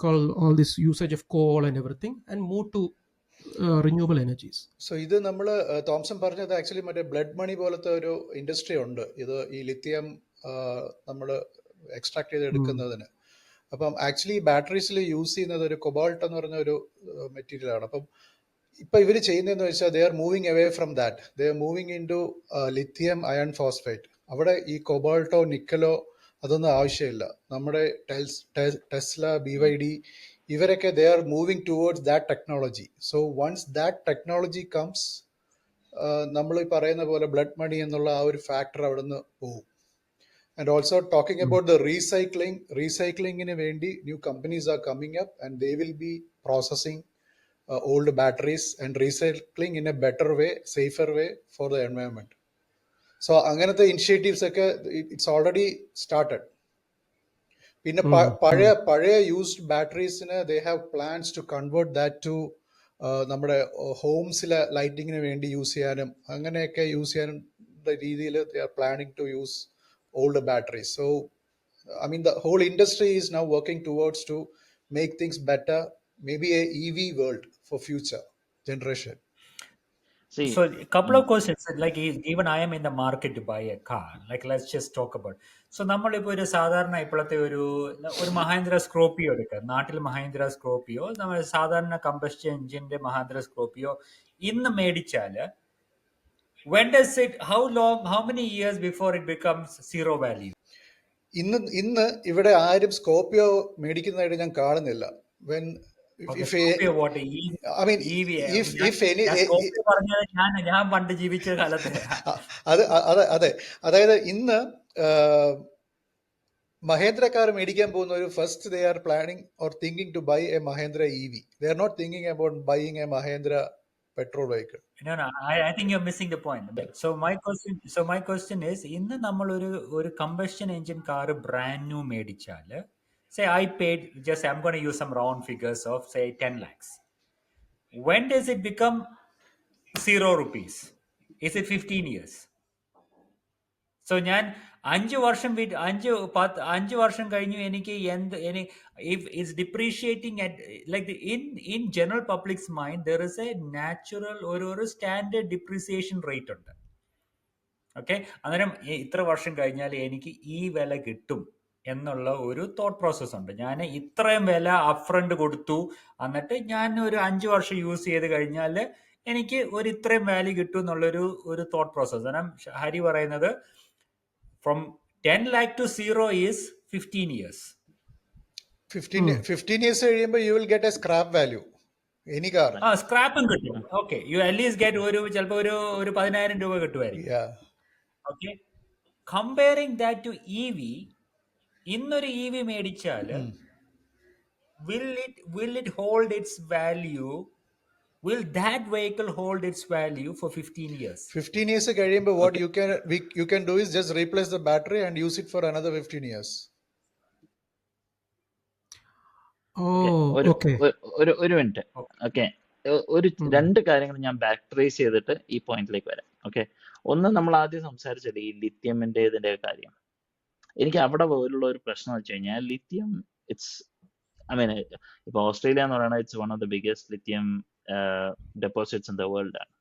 coal all this usage of coal and everything and move to renewable energies. So ഇത് നമ്മൾ തോംസൺ പറഞ്ഞത് ആക്ച്വലി മറ്റേ ബ്ലഡ് മണി പോലത്തെ ഒരു ഇൻഡസ്ട്രി ഉണ്ട്. ഇത് ഈ ലിത്തിയം നമ്മൾ എക്സ്ട്രാക്ട് ചെയ്ത് എടുക്കുന്നതിന്. അപ്പം ആക്ച്വലി ബാറ്ററീസിൽ യൂസ് ചെയ്യുന്നത് ഒരു കൊബാൾട്ട് എന്ന് പറഞ്ഞ ഒരു മെറ്റീരിയൽ ആണ്. അപ്പം ഇപ്പം ഇവർ ചെയ്യുന്നതെന്ന് വെച്ചാൽ they are moving away from that. They are moving into lithium iron phosphate. അവിടെ ഈ കൊബാൾട്ടോ നിക്കലോ അതൊന്നും ആവശ്യമില്ല. നമ്മുടെ ടെസ്ല, BYD ഇവരൊക്കെ they are moving towards that technology. So once that technology comes, നമ്മൾ ഈ പറയുന്ന പോലെ ബ്ലഡ് മണി എന്നുള്ള ആ ഒരു ഫാക്ടർ അവിടെ നിന്ന് പോകും. And also talking about the recycling in a vendi, new companies are coming up and they will be processing old batteries and recycling in a better way, safer way for the environment. So anganathe initiatives okke it's already started. Pinne pazhaya used batteries ne they have plans to convert that to നമ്മുടെ ഹോംസിലെ ലൈറ്റിങ്ങിന് വേണ്ടി use ചെയ്യാനും അങ്ങനെയൊക്കെ use ചെയ്യാനും രീതിയിൽ they are planning to use older batteries. So I mean the whole industry is now working towards to make things better, maybe a EV world for future generation. see, So a couple of questions, like even I am in the market to buy a car, like let's just talk about. So നമ്മളിപ്പോൾ ഒരു സാധാരണ ഇപ്പോഴത്തെ ഒരു Mahendra Scorpio എടുക്കുക, നാട്ടിൽ Mahendra Scorpio, നമ്മൾ സാധാരണ combustion എഞ്ചിന്റെ മഹേന്ദ്ര സ്കോർപിയോ ഇന്ന് മേടിച്ചാൽ when does it, how many years before it becomes zero value? ഇന്ന് ഇവിടെ ആരും സ്കോർപിയോ മേടിക്കുന്നതായിട്ട് ഞാൻ കാണുന്നില്ല. When if Scorpio what? I mean EV. if any Scorpio പറഞ്ഞാൽ ഞാൻ പണ്ട് ജീവിച്ച കാലത്ത് അതെ അതായത് ഇന്ന് മഹേന്ദ്ര കാർ മേടിക്കാൻ പോകുന്ന ഒരു first they are planning or thinking to buy a Mahindra EV. They are not thinking about buying a Mahindra petrol vehicle. No, I think you're missing the point. So my question is, ഇന്ന് നമ്മൾ ഒരു combustion engine car brand new മേടിച്ചാൽ, say I paid, just I'm going to use some round figures of say 10 lakhs. When does it become 0 rupees? Is it 15 years? So ഞാൻ 5 വർഷം കഴിഞ്ഞു എനിക്ക് if it's depreciating at like in general public's mind there is a natural ഒരു standard depreciation rate ഉണ്ട്. Okay, അന്നേരം ഇത്ര വർഷം കഴിഞ്ഞാൽ എനിക്ക് ഈ വില കിട്ടും എന്നുള്ള ഒരു തോട്ട് പ്രോസസ് ഉണ്ട്. ഞാൻ ഇത്രയും വില അപ്ഫ്രണ്ട് കൊടുത്തു, എന്നിട്ട് ഞാൻ ഒരു 5 വർഷം യൂസ് ചെയ്ത് കഴിഞ്ഞാൽ എനിക്ക് ഒരു ഇത്രയും വാല്യൂ കിട്ടും എന്നുള്ളൊരു തോട്ട് പ്രോസസ്. കാരണം ഹരി പറയുന്നത് from 10 lakh to 0 is 15 years. 15 years കഴിയുമ്പോൾ you will get a scrap value. Any car. സ്ക്രാപ്പും കിട്ടും. ഓക്കെ, യു അറ്റ്ലീസ്റ്റ് ഗെറ്റ് ചിലപ്പോൾ ഒരു 10,000 രൂപ കിട്ടുമായിരിക്കും. Okay, comparing that to EV, ഇന്നൊരു EV മേടിച്ചാൽ will it hold its value? Will that vehicle hold its value for 15 years? 15 years കഴിയുമ്പോൾ what you can do is just replace the battery and use it for another 15 years. Oh okay. ഒരു minute. Okay. Okay, ഒരു രണ്ട് കാര്യങ്ങൾ ഞാൻ back trace ചെയ്തിട്ട് ഈ പോയിന്റിലേക്ക് വരാം. ഓക്കെ, ഒന്ന് നമ്മൾ ആദ്യം സംസാരിച്ചത് ഈ ലിത്യമിന്റെ ഇതിന്റെ കാര്യം. എനിക്ക് അവിടെ പോലുള്ള ഒരു പ്രശ്നം വെച്ച് കഴിഞ്ഞാൽ ലിത്യം ഇറ്റ്സ് മീൻ ഇപ്പൊ ഓസ്ട്രേലിയ എന്ന് പറയുന്നത് it's one of the biggest lithium deposits in the world ആണ്.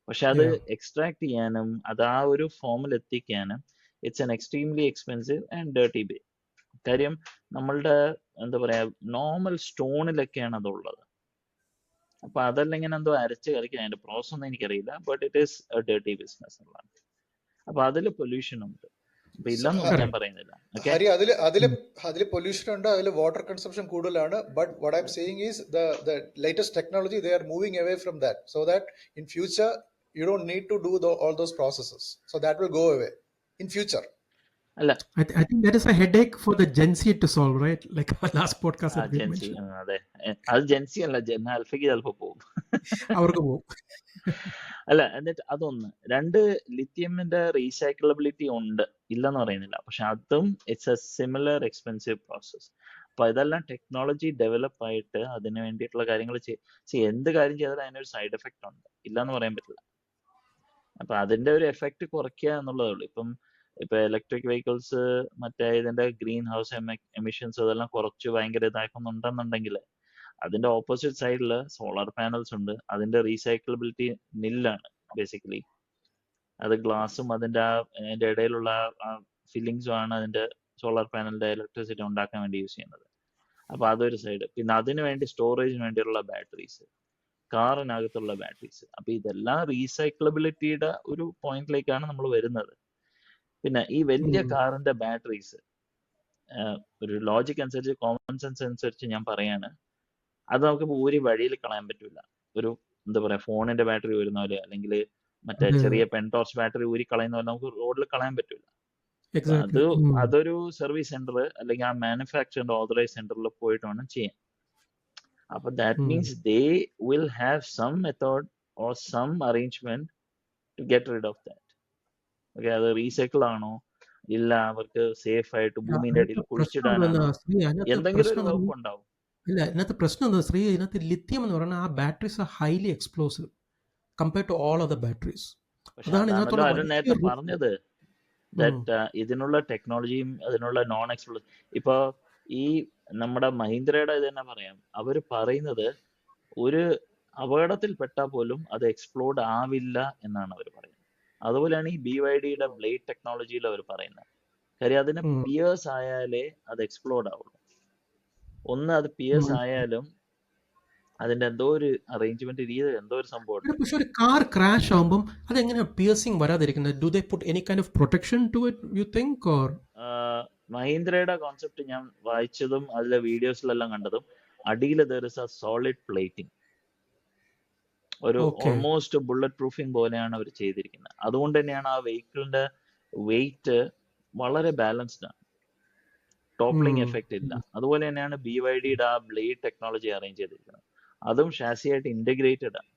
പക്ഷെ അത് എക്സ്ട്രാക്ട് ചെയ്യാനും അത് ആ ഒരു ഫോമിൽ എത്തിക്കാനും it's an extremely expensive and dirty bay. കാര്യം നമ്മളുടെ എന്താ പറയാ നോർമൽ സ്റ്റോണിലൊക്കെയാണ് അതുള്ളത്. അപ്പൊ അതെല്ലാം ഇങ്ങനെ എന്തോ അരച്ച് കളിക്കാൻ അതിന്റെ പ്രോസസ് ഒന്നും എനിക്കറിയില്ല. But it is A dirty business എന്നുള്ളതാണ്. അപ്പൊ അതിൽ പൊല്യൂഷൻ ഉണ്ട്. അപ്പൊ ഇല്ലെന്നൊന്നും ഞാൻ പറയുന്നില്ല. ഓക്കെ, ഹരി, അതില് പൊല്യൂഷൻ ഉണ്ട്, അതിൽ വാട്ടർ കൺസംഷൻ കൂടുതലാണ്. But what I M saying is the latest technology they are moving away from that, so that in future you don't need to do all those processes, so that will go away in future. അല്ല I think that is a headache for the Gen Z to solve, right? Like our last podcast that we ജെൻസി, mentioned. അതെ, അത് ജെൻസി അല്ല, gen ആൽഫയ്ക്ക് ചിലപ്പോ പോകും. അവർക്ക് പോകും. അല്ല, എന്നിട്ട് അതൊന്ന്. രണ്ട്, ലിത്യമിന്റെ റീസൈക്കിളബിലിറ്റി ഉണ്ട്, ഇല്ലെന്ന് പറയുന്നില്ല. പക്ഷെ അതും it's A similar expensive process. അപ്പൊ ഇതെല്ലാം ടെക്നോളജി ഡെവലപ്പ് ആയിട്ട് അതിന് വേണ്ടിയിട്ടുള്ള കാര്യങ്ങൾ എന്ത് കാര്യം ചെയ്താലും അതിനൊരു സൈഡ് എഫക്റ്റ് ഉണ്ട്, ഇല്ലെന്ന് പറയാൻ പറ്റില്ല. അപ്പൊ അതിന്റെ ഒരു എഫക്റ്റ് കുറയ്ക്കുക എന്നുള്ളതേ ഉള്ളൂ. ഇപ്പൊ ഇലക്ട്രിക് വെഹിക്കിൾസ് മറ്റേ ഇതിന്റെ ഗ്രീൻ ഹൗസ് എമിഷൻസ് അതെല്ലാം കുറച്ച് ഭയങ്കര ഇതാക്കുന്നുണ്ടെന്നുണ്ടെങ്കിൽ അതിന്റെ ഓപ്പോസിറ്റ് സൈഡിൽ സോളാർ പാനൽസ് ഉണ്ട്. അതിന്റെ റീസൈക്കിളബിലിറ്റി നില്ലാണ് ബേസിക്കലി. അത് ഗ്ലാസും അതിന്റെ ഇടയിലുള്ള ഫില്ലിങ്സും ആണ് അതിന്റെ സോളാർ പാനലിന്റെ ഇലക്ട്രിസിറ്റി ഉണ്ടാക്കാൻ വേണ്ടി യൂസ് ചെയ്യുന്നത്. അപ്പൊ അതൊരു സൈഡ്. പിന്നെ അതിനു വേണ്ടി സ്റ്റോറേജിന് വേണ്ടിയുള്ള ബാറ്ററീസ്, കാറിനകത്തുള്ള ബാറ്ററീസ്. അപ്പൊ ഇതെല്ലാം റീസൈക്കിളബിലിറ്റിയുടെ ഒരു പോയിന്റിലേക്കാണ് നമ്മൾ വരുന്നത്. പിന്നെ ഈ വലിയ കാറിന്റെ ബാറ്ററീസ് ഒരു ലോജിക് അനുസരിച്ച്, കോമൺ സെൻസ് അനുസരിച്ച് ഞാൻ പറയാണ്, അത് നമുക്ക് ഒരു വഴിയിൽ കളയാൻ പറ്റില്ല. ഒരു എന്താ പറയാ ഫോണിന്റെ ബാറ്ററി വരുന്ന പോലെ, അല്ലെങ്കിൽ മറ്റേ ചെറിയ പെൻടോർച്ച് ബാറ്ററി ഊരി കളയുന്ന പോലെ നമുക്ക് റോഡിൽ കളയാൻ പറ്റില്ല. അതൊരു സർവീസ് സെന്റർ അല്ലെങ്കിൽ ആ മാനുഫാക്ചറിന്റെ ഓതറൈസ് സെന്ററിൽ പോയിട്ട് വേണം ചെയ്യാൻ. അപ്പൊ that means they will have some method or some arrangement to get rid of that. Okay, അത് റീസൈക്കിൾ ആണോ ഇല്ല, അവർക്ക് സേഫ് ആയിട്ട് ഭൂമിന്റെ അടിയിൽ കുഴിച്ചിടാനാണോ, എന്തെങ്കിലും ഒരു വകുപ്പ് ഉണ്ടാവും. ഇല്ല, ഇതിനകത്ത് പ്രശ്നം എന്താ ശ്രീ, ഇതിനകത്ത് ലിത്യം എന്ന് പറയുന്നത് ആ batteries are highly explosive compared to all other batteries. അതാണല്ലോ അരുൺ നേരത്തെ പറഞ്ഞത്, ദാറ്റ് ഇതിനുള്ള ടെക്നോളജിയും അതിനുള്ള നോൺ എക്സ്പ്ലോസീവ്. ഇപ്പൊ ഈ നമ്മുടെ മഹീന്ദ്രയുടെ ഇത് തന്നെ പറയാം, അവര് പറയുന്നത് ഒരു അപകടത്തിൽ പെട്ടാൽ പോലും അത് എക്സ്പ്ലോഡ് ആവില്ല എന്നാണ് അവർ പറയുന്നത്. അതുപോലെയാണ് ഈ BYDയുടെ ബ്ലേഡ് ടെക്നോളജിയിൽ അവർ പറയുന്നത്. കാര്യം അതിന് പിയേഴ്സ് ആയാലേ അത് എക്സ്പ്ലോഡ് ആവുള്ളൂ. ഒന്ന് അത് പിയേഴ്സ് ആയാലും അതിന്റെ എന്തോ ഒരു അറേഞ്ച്മെന്റ് രീതി, എന്തോ ഒരു സംഭവം. പക്ഷെ ഒരു കാർ ക്രാഷ് ആവുമ്പോൾ അതെങ്ങനെയാണ് പിയേഴ്സിംഗ് വരാതിരിക്കുന്നത്? Do they put any kind of protection to it, you think? Or മഹീന്ദ്രയുടെ കോൺസെപ്റ്റ് ഞാൻ വായിച്ചതും അതിലെ വീഡിയോസിലെല്ലാം കണ്ടതും, അടിയിൽ there is a solid plating, ഒരു ഓൾമോസ്റ്റ് ബുള്ളറ്റ് പ്രൂഫിംഗ് പോലെയാണ് അവർ ചെയ്തിരിക്കുന്നത്. അതുകൊണ്ട് തന്നെയാണ് ആ വെഹിക്കിളിന്റെ വെയിറ്റ് വളരെ ബാലൻസ്ഡ് ആണ്, ടോപ്ലിംഗ് എഫക്റ്റ് ഇല്ല. അതുപോലെ തന്നെയാണ് BYDയുടെ ആ ബ്ലേഡ് ടെക്നോളജി അറേഞ്ച് ചെയ്തിരിക്കുന്നത്. അതും ഷാസി ആയിട്ട് ഇന്റഗ്രേറ്റഡ് ആണ്.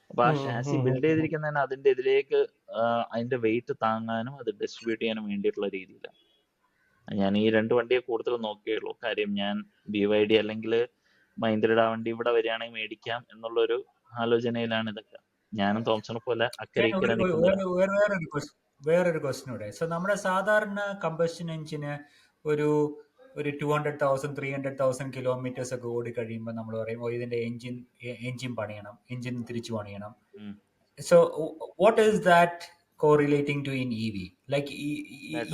അപ്പൊ ആ ഷാസി ബിൽഡ് ചെയ്തിരിക്കുന്നതിന് അതിന്റെ ഇതിലേക്ക് അതിന്റെ വെയിറ്റ് താങ്ങാനും അത് ഡിസ്ട്രിബ്യൂട്ട് ചെയ്യാനും വേണ്ടിയിട്ടുള്ള രീതിയിലാണ്. ഞാൻ ഈ രണ്ട് വണ്ടിയെ കൂടുതൽ നോക്കിയുള്ളൂ. കാര്യം ഞാൻ BYD അല്ലെങ്കിൽ മഹീന്ദ്രയുടെ ആ വണ്ടി ഇവിടെ വരികയാണെങ്കിൽ മേടിക്കാം എന്നുള്ളൊരു ആലോചനയിലാണ് ഇതൊക്കെ. ഞാനും തോംസനെ പോലെ അക്കരെ വേറൊരു ക്വസ്റ്റ്യൻ ഇവിടെ. സോ നമ്മുടെ സാധാരണ കമ്പഷൻ എഞ്ചിന് ഒരു 200,000 300,000 കിലോമീറ്റേഴ്സ് ഒക്കെ ഓടി കഴിയുമ്പോൾ നമ്മൾ പറയും ഇതിന്റെ എഞ്ചിൻ പണിയണം, എഞ്ചിൻ തിരിച്ചു പണിയണം. So what is that correlating to in EV? Like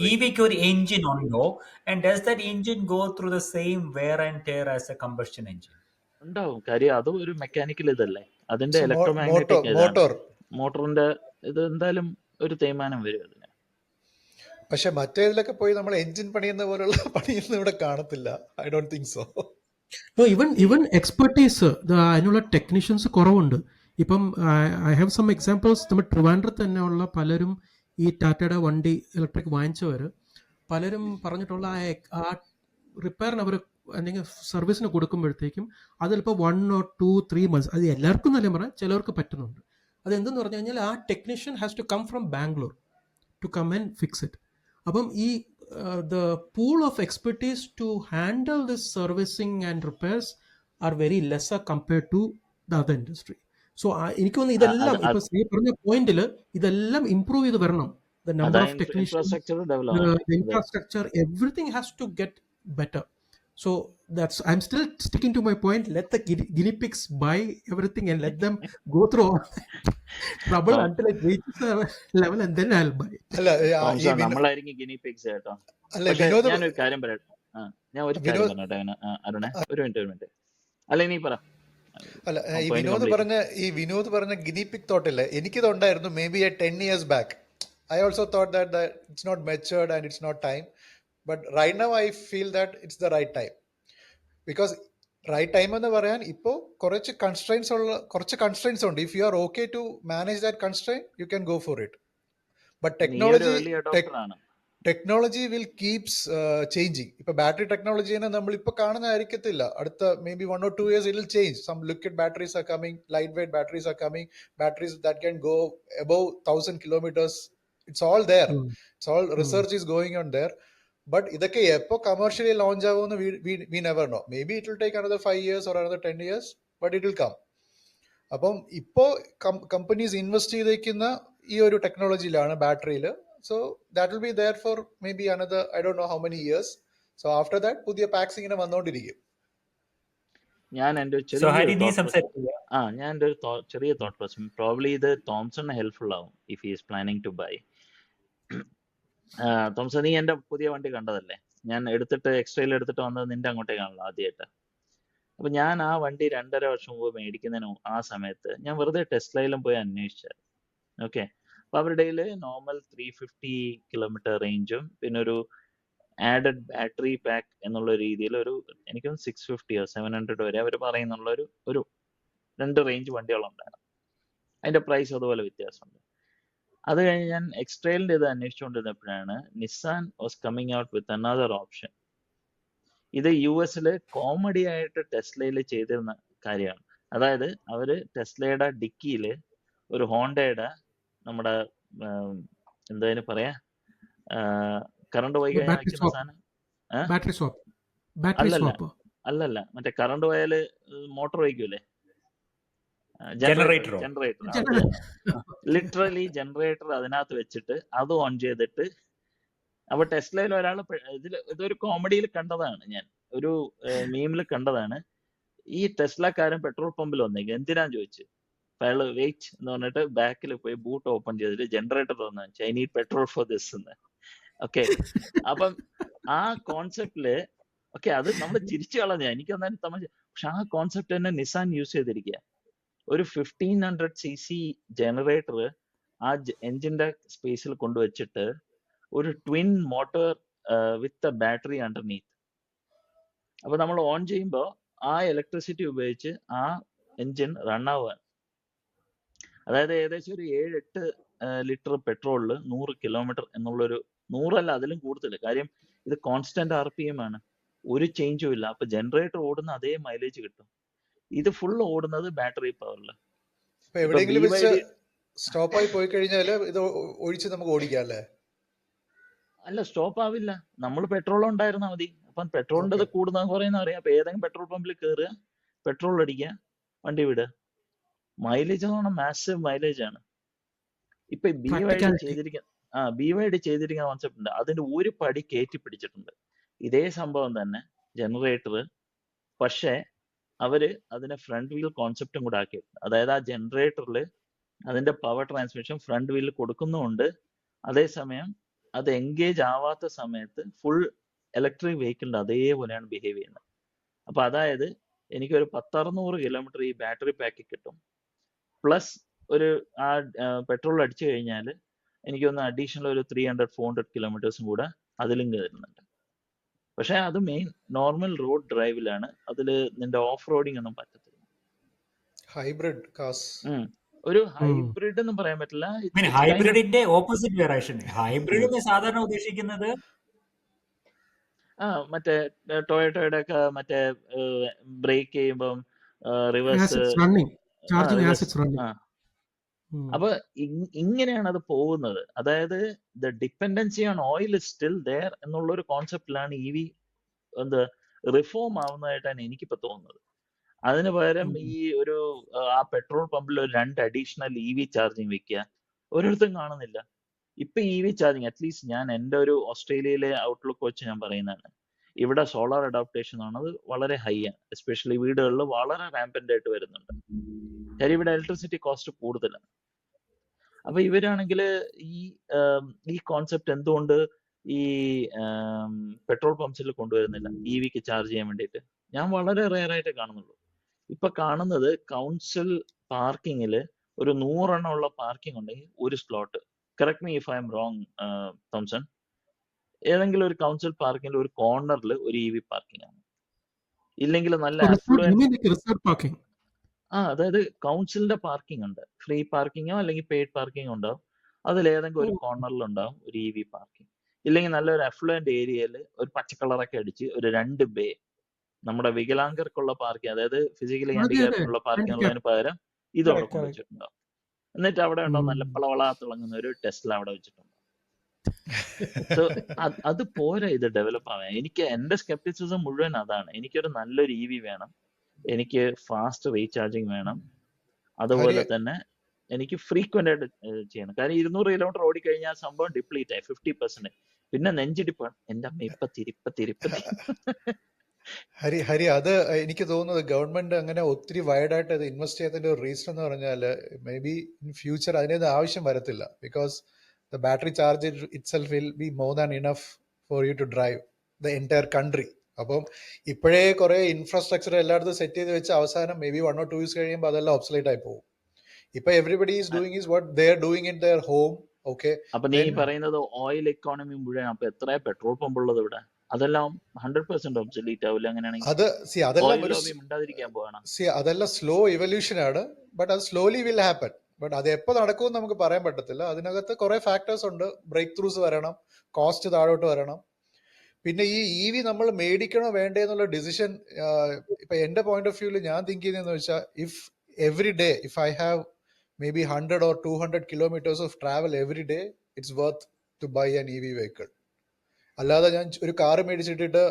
EV ക്ക് ഒരു എഞ്ചിൻ ഉണ്ടോ? And does that engine go through the same wear and tear as a combustion engine? ഉണ്ടാവും. കാര്യം അതും ഒരു മെക്കാനിക്കൽ ഇതല്ലേ, അതിന്റെ ഇലക്ട്രോമാഗ്നറ്റിക് മോട്ടറിന്റെ ഇത് എന്തായാലും ഒരു തേയ്മാനം വരും അതിന്. പക്ഷെ മറ്റേതിലൊക്കെ പോയി നമ്മൾ എഞ്ചിൻ പണിയുന്ന പോലുള്ള പണിയൊന്നും ഇവിടെ കാണത്തില്ല. I don't think so. Even expertise അതിനുള്ള ടെക്നീഷ്യൻസ് കുറവുണ്ട്. ഇപ്പം ഐ ഹാവ് സം എക്സാമ്പിൾസ്. നമ്മൾ ട്രിവാൻഡ്രത്ത് തന്നെ ഉള്ള പലരും ഈ ടാറ്റയുടെ വണ്ടി ഇലക്ട്രിക് വാങ്ങിച്ചവർ പലരും പറഞ്ഞിട്ടുള്ള ആ റിപ്പയറിന് അവർ അല്ലെങ്കിൽ സർവീസിന് കൊടുക്കുമ്പോഴത്തേക്കും അതിലിപ്പോൾ 1 or 2 3 months, അത് എല്ലാവർക്കും നല്ല പറയാം, ചിലവർക്ക് പറ്റുന്നുണ്ട്. അതെന്തെന്ന് പറഞ്ഞു കഴിഞ്ഞാൽ ആ technician has to come from Bangalore to come and fix it. അപ്പം ഈ the pool of expertise to handle this servicing and repairs are very lesser compared to the other industry. So എനിക്ക് തോന്നുന്നു ഇതെല്ലാം ഇപ്പൊ ശ്രീ പറഞ്ഞ പോയിന്റിൽ ഇതെല്ലാം ഇംപ്രൂവ് ചെയ്ത് വരണം. The number of technicians, infrastructure the develop infrastructure, everything has to get better. So that's, I'm still sticking to my point. Let the guinea pigs buy everything and let them go through all trouble until it reaches a level, and then I'll buy it. അല്ല നമ്മളായിരിക്കും guinea pics കേട്ടോ. അല്ല പക്ഷെ വിനോദ് ഞാനൊരു കാര്യം പറയട്ടെ. ഞാൻ ഒരു കാര്യം പറഞ്ഞോട്ടെ അരുണെ, ഒരു മിനിറ്റ്. അല്ല ഇനി പറ. അല്ല ഈ വിനോദ് പറഞ്ഞ ഗിനിപിക് തോട്ടില്ലേ, എനിക്കിതുണ്ടായിരുന്നു may be 10 years back. I also thought that it's not matured and it's not time, but right now I feel that it's the right time, because right time എന്ന് പറയാൻ ഇപ്പോൾ കുറച്ച് കൺസ്ട്രെയിൻസ് ഉണ്ട്. If you are okay to manage that constraint you can go for it. But technology will keeps changing. ഇപ്പൊ battery ടെക്നോളജിനെ നമ്മൾ ഇപ്പൊ കാണുന്നതായിരിക്കത്തില്ല. അടുത്ത maybe 1 or 2 years it will change. Some liquid batteries are coming, lightweight batteries are coming, batteries that can go above 1000 kilometers. It's all there. It's all research is going on there. But ഇതൊക്കെ എപ്പോ commercially launch ആവുമെന്ന് we never know. Maybe it will take another 5 years or another 10 years, but it will come. അപ്പം ഇപ്പോ companies invest ചെയ്തേക്കുന്ന ഈ ഒരു ടെക്നോളജിയിലാണ്, ബാറ്ററിയിൽ. So that will be there for maybe another, I don't know how many years. So after that പുതിയ packs ഇങ്ങനെ വന്നോണ്ടിരിക്കും. ഞാൻ എൻ്റെ ഒരു ചെറിയ തോട്ട് പ്രോസസ്, പ്രോബ്ലി ഇത് തോംസണ് ഹെൽപ്ഫുൾ ആവും if he is planning to buy. Thomson, നീ എൻ്റെ പുതിയ വണ്ടി കണ്ടതല്ലേ? ഞാൻ എക്സ്ട്രയിൽ എടുത്തിട്ട് വന്നത് നിന്റെ അങ്ങോട്ടേക്കാണല്ലോ ആദ്യമായിട്ട്. അപ്പൊ ഞാൻ ആ വണ്ടി 2.5 വർഷം മുമ്പ് മേടിക്കുന്നതിന് ആ സമയത്ത് ഞാൻ വെറുതെ ടെസ്ലയിലും പോയി അന്വേഷിച്ചത്. ഓക്കെ, അപ്പൊ അവരുടെ നോർമൽ 350 കിലോമീറ്റർ റേഞ്ചും പിന്നെ ഒരു ആഡഡ് ബാറ്ററി പാക്ക് എന്നുള്ള രീതിയിൽ ഒരു എനിക്കൊന്ന് 650 or 700 വരെ അവർ പറയുന്നുള്ള ഒരു 2 റേഞ്ച് വണ്ടികളുണ്ടായിരുന്നു. അതിന്റെ പ്രൈസ് അതുപോലെ വ്യത്യാസമുണ്ട്. അത് കഴിഞ്ഞ് ഞാൻ എക്സ്ട്രയിലിന്റെ ഇത് അന്വേഷിച്ചുകൊണ്ടിരുന്നപ്പോഴാണ് Nissan was coming out with another option. ഇത് US കോമഡി ആയിട്ട് ടെസ്ലയിൽ ചെയ്തിരുന്ന കാര്യമാണ്. അതായത് അവര് ടെസ്ലയുടെ ഡിക്കിയില് ഒരു ഹോണ്ടയുടെ നമ്മുടെ എന്താ പറയാ, കറണ്ട് പോയി കഴിഞ്ഞാൽ വയ്ക്കുന്ന സാധനം, അല്ലല്ല മറ്റേ കറണ്ട് പോയാല് മോട്ടോർ വയ്ക്കൂലേ, ജനറേറ്റർ. ലിറ്ററലി ജനറേറ്റർ അതിനകത്ത് വെച്ചിട്ട് അത് ഓൺ ചെയ്തിട്ട്, അപ്പൊ ടെസ്ലയിൽ ഒരാൾ ഇതൊരു കോമഡിയിൽ കണ്ടതാണ്, ഞാൻ ഒരു മീമിൽ കണ്ടതാണ്. ഈ ടെസ്ലക്കാരൻ പെട്രോൾ പമ്പിൽ വന്നേക്കും, എന്തിനാന്ന് ചോദിച്ചു. അയാള് വെയിറ്റ് എന്ന് പറഞ്ഞിട്ട് ബാക്കിൽ പോയി ബൂട്ട് ഓപ്പൺ ചെയ്തിട്ട് ജനറേറ്റർ തോന്നു I need petrol for this എന്ന്. ഓക്കെ, അപ്പം ആ കോൺസെപ്റ്റില് ഓക്കെ അത് നമ്മൾ ചിരിച്ചു കളഞ്ഞ, എനിക്കൊന്നും തമാശ. പക്ഷെ ആ കോൺസെപ്റ്റ് തന്നെ നിസാൻ യൂസ് ചെയ്തിരിക്കുക. ഒരു 1500cc ജനറേറ്റർ ആ എഞ്ചിന്റെ സ്പേസിൽ കൊണ്ടുവച്ചിട്ട് ഒരു ട്വിൻ മോട്ടോർ വിത്ത് ബാറ്ററി അണ്ടർനീത്ത്. അപ്പൊ നമ്മൾ ഓൺ ചെയ്യുമ്പോൾ ആ ഇലക്ട്രിസിറ്റി ഉപയോഗിച്ച് ആ എഞ്ചിൻ റൺ ആവുക. അതായത് ഏകദേശം ഒരു 7-8 ലിറ്റർ പെട്രോളില് 100 കിലോമീറ്റർ എന്നുള്ളൊരു, 100 അല്ല അതിലും കൂടുതൽ. കാര്യം ഇത് കോൺസ്റ്റന്റ് RPM ആണ്, ഒരു ചേഞ്ചും ഇല്ല. അപ്പൊ ജനറേറ്റർ ഓടുന്ന അതേ മൈലേജ് കിട്ടും. ഇത് ഫുൾ ഓടുന്നത് ബാറ്ററി പവറില്. സ്റ്റോപ്പായി പോയി കഴിഞ്ഞാൽ ഇത് ഒഴിച്ച് നമുക്ക് ഓടിക്കാം അല്ലേ? അല്ല, സ്റ്റോപ്പ് ആവില്ല. നമ്മൾ പെട്രോൾ ഉണ്ടായിരുന്നാ മതി. അപ്പം പെട്രോളിന്റെ ഇത് കൂടുന്ന കുറയുന്ന അറിയാം. അപ്പൊ ഏതെങ്കിലും പെട്രോൾ പമ്പിൽ കയറുക, പെട്രോൾ അടിക്കുക, വണ്ടി വിടുക. മൈലേജ് എന്ന് പറഞ്ഞാൽ മാസീവ് മൈലേജ് ആണ്. ഇപ്പൊ BYD ചെയ്തിരിക്കുന്ന കോൺസെപ്റ്റ് ഉണ്ട്, അതിന്റെ ഒരു പടി കയറ്റി പിടിച്ചിട്ടുണ്ട്. ഇതേ സംഭവം തന്നെ ജനറേറ്റർ, പക്ഷെ അവര് അതിനെ ഫ്രണ്ട് വീൽ കോൺസെപ്റ്റും കൂടെ ആക്കിയിട്ടുണ്ട്. അതായത് ആ ജനറേറ്ററിൽ അതിന്റെ പവർ ട്രാൻസ്മിഷൻ ഫ്രണ്ട് വീലിൽ കൊടുക്കുന്നുമുണ്ട്. അതേസമയം അത് എൻഗേജ് ആവാത്ത സമയത്ത് ഫുൾ ഇലക്ട്രിക് വെഹിക്കിളിന്റെ അതേപോലെയാണ് ബിഹേവ് ചെയ്യുന്നത്. അപ്പൊ അതായത് എനിക്കൊരു 10-600 കിലോമീറ്റർ ഈ ബാറ്ററി പാക്കിൽ കിട്ടും. പ്ലസ് ഒരു ആ പെട്രോൾ അടിച്ചു കഴിഞ്ഞാൽ എനിക്കൊന്ന് അഡീഷണൽ ഒരു 300-400 കിലോമീറ്റേഴ്സും കൂടെ അതിലും കയറുന്നുണ്ട്. പക്ഷെ അത് മെയിൻ നോർമൽ റോഡ് ഡ്രൈവിലാണ്. അതില് നിന്റെ ഓഫ് റോഡിങ് ഒന്നും പറ്റത്തില്ല. ഹൈബ്രിഡ് കാസ് ഒരു ഹൈബ്രിഡ് എന്ന് പറയാൻ പറ്റില്ല. ഹൈബ്രിഡിന്റെ ഓപ്പോസിറ്റ് വേരിയേഷൻ. ഹൈബ്രിഡ് സാധാരണ ഉദ്ദേശിക്കുന്നത് മറ്റേ ടൊയോട്ടയുടെ ഒക്കെ മറ്റേ ബ്രേക്ക് ചെയ്യുമ്പം റിവേഴ്സ് അപ്പൊ ഇങ്ങനെയാണ് അത് പോകുന്നത്. അതായത് the dependency on oil is still there എന്നുള്ള ഒരു കോൺസെപ്റ്റിലാണ് EV എന്ത് റിഫോം ആവുന്നതായിട്ടാണ് എനിക്കിപ്പോ തോന്നുന്നത്. അതിന് പകരം ഈ ഒരു ആ പെട്രോൾ പമ്പിൽ ഒരു 2 അഡീഷണൽ EV ചാർജിങ് വെക്കുക ഒരിടത്തും കാണുന്നില്ല. ഇപ്പൊ EV ചാർജിങ് അറ്റ്ലീസ്റ്റ് ഞാൻ എൻ്റെ ഒരു ഓസ്ട്രേലിയയിലെ ഔട്ട്ലുക്ക് വെച്ച് ഞാൻ പറയുന്നതാണ്, ഇവിടെ സോളാർ അഡോപ്റ്റേഷൻ ആണത് വളരെ ഹൈ ആണ്. എസ്പെഷ്യലി വീടുകളിൽ വളരെ റാമ്പൻ്റ് ആയിട്ട് വരുന്നുണ്ട്. കാര്യം ഇവിടെ ഇലക്ട്രിസിറ്റി കോസ്റ്റ് കൂടുതലാണ്. അപ്പൊ ഇവരാണെങ്കിൽ ഈ കോൺസെപ്റ്റ് എന്തുകൊണ്ട് ഈ പെട്രോൾ പമ്പ്സിൽ കൊണ്ടുവരുന്നില്ല EVക്ക് ചാർജ് ചെയ്യാൻ വേണ്ടിയിട്ട്? ഞാൻ വളരെ റെയർ ആയിട്ട് കാണുന്നുള്ളൂ. ഇപ്പൊ കാണുന്നത് കൗൺസിൽ പാർക്കിങ്ങിൽ ഒരു 100 എണ്ണം ഉള്ള പാർക്കിംഗ് ഉണ്ടെങ്കിൽ ഒരു slot. Correct me if I'm wrong Thomson. ഏതെങ്കിലും ഒരു കൗൺസിൽ പാർക്കിങ്ങിൽ ഒരു കോർണറിൽ ഒരു EV പാർക്കിംഗ് ആണ്. ഇല്ലെങ്കിൽ നല്ല അഫ്ലുവൻസ് അതായത് കൗൺസിലിന്റെ പാർക്കിംഗ് ഉണ്ട്, ഫ്രീ പാർക്കിങ്ങോ അല്ലെങ്കിൽ പെയ്ഡ് പാർക്കിങ്ങോ ഉണ്ടാവും. അതിലേതെങ്കിലും ഒരു കോർണറിൽ ഉണ്ടാവും ഒരു EV പാർക്കിംഗ്. ഇല്ലെങ്കിൽ നല്ലൊരു അഫ്ലുവന്റ് ഏരിയയിൽ ഒരു പച്ചക്കളറൊക്കെ അടിച്ച് ഒരു 2 ബേ നമ്മുടെ വികലാംഗർക്കുള്ള പാർക്കിംഗ്, അതായത് ഫിസിക്കലി ഹാൻഡിക്യാപ്ഡിനുള്ള പാർക്കിംഗ് ഉള്ളതിന് പകരം ഇത് അവിടെ കൊണ്ടുവച്ചിട്ടുണ്ടാവും. എന്നിട്ട് അവിടെ ഉണ്ടാവും നല്ല പളവളാ തിളങ്ങുന്ന ഒരു ടെസ്ല അവിടെ വെച്ചിട്ടുണ്ടാവും. സോ അത് പോരാ ഇത് ഡെവലപ്പ് ആവാൻ. എനിക്ക് എന്റെ സ്കെപ്റ്റിസിസം മുഴുവൻ അതാണ്. എനിക്കൊരു നല്ലൊരു EV വേണം, എനിക്ക് ഫാസ്റ്റ് റീചാർജിങ് വേണം, അതുപോലെ തന്നെ എനിക്ക് ഫ്രീക്വന്റ് ആയിട്ട് ചെയ്യണം. കാരണം 200 കിലോമീറ്റർ ഓടിക്കഴിഞ്ഞാൽ സംഭവം ഡിപ്ലീറ്റ് ആയി 50%. പിന്നെ നെഞ്ചിടിപ്പാണ്, എന്റെ അമ്മ ഇപ്പൊ തിരുപ്പതി. ഹരി, അത് എനിക്ക് തോന്നുന്നത് ഗവൺമെന്റ് അങ്ങനെ ഒത്തിരി വൈഡായിട്ട് അത് ഇൻവെസ്റ്റ് ചെയ്യാത്തതിന്റെ ഒരു റീസൺ എന്ന് പറഞ്ഞാൽ മേ ബി ഇൻ ഫ്യൂച്ചർ അതിനൊന്നും ആവശ്യം വരത്തില്ല. Because the battery charge itself will be more than enough for you to drive the entire country. അപ്പം ഇപ്പോഴേ കുറെ ഇൻഫ്രാസ്ട്രക്ചർ എല്ലായിടത്തും സെറ്റ് ചെയ്ത് വെച്ച് അവസാനം മേ ബി 1 or 2 years കഴിയുമ്പോൾ അതെല്ലാം ഒബ്സലേറ്റ് ആയി പോകും. ഇപ്പൊ everybody is doing is what they are doing in there home. Okay, അപ്പൊ നീ പറയുന്നത് ഓയിൽ എക്കോണമി മുഴുവൻ അപ്പൊ എത്ര പെട്രോൾ പമ്പ് ഉള്ളത് ഇവിടെ? അതെല്ലാം 100% ഒബ്സലീറ്റ് ആവില്ല അങ്ങനെയാണെങ്കിൽ? അതെല്ലാം സ്ലോ ഇവല്യൂഷൻ ആണ്. ബട്ട് അത് സ്ലോലി വിൽ ഹാപ്പൻ. ബട്ട് അത് എപ്പോ നടക്കുമെന്ന് നമുക്ക് പറയാൻ പറ്റത്തില്ല. അതിനകത്ത് കുറെ ഫാക്ടേഴ്സ് ഉണ്ട്. ബ്രേക്ക് ത്രൂസ് വരണം, കോസ്റ്റ് താഴോട്ട് വരണം. പിന്നെ ഈ EV നമ്മൾ മേടിക്കണോ വേണ്ടേ എന്നുള്ള ഡിസിഷൻ ഇപ്പൊ എന്റെ പോയിന്റ് ഓഫ് വ്യൂല് ഞാൻ തിങ്ക് ചെയ്യുന്നതെന്ന് വെച്ചാൽ, if every day if I have may be 100 or 200 kilometers of travel every day, it's worth to buy an EV vehicle. അല്ലാതെ ഞാൻ ഒരു കാർ മേടിച്ചിട്ടിട്ട്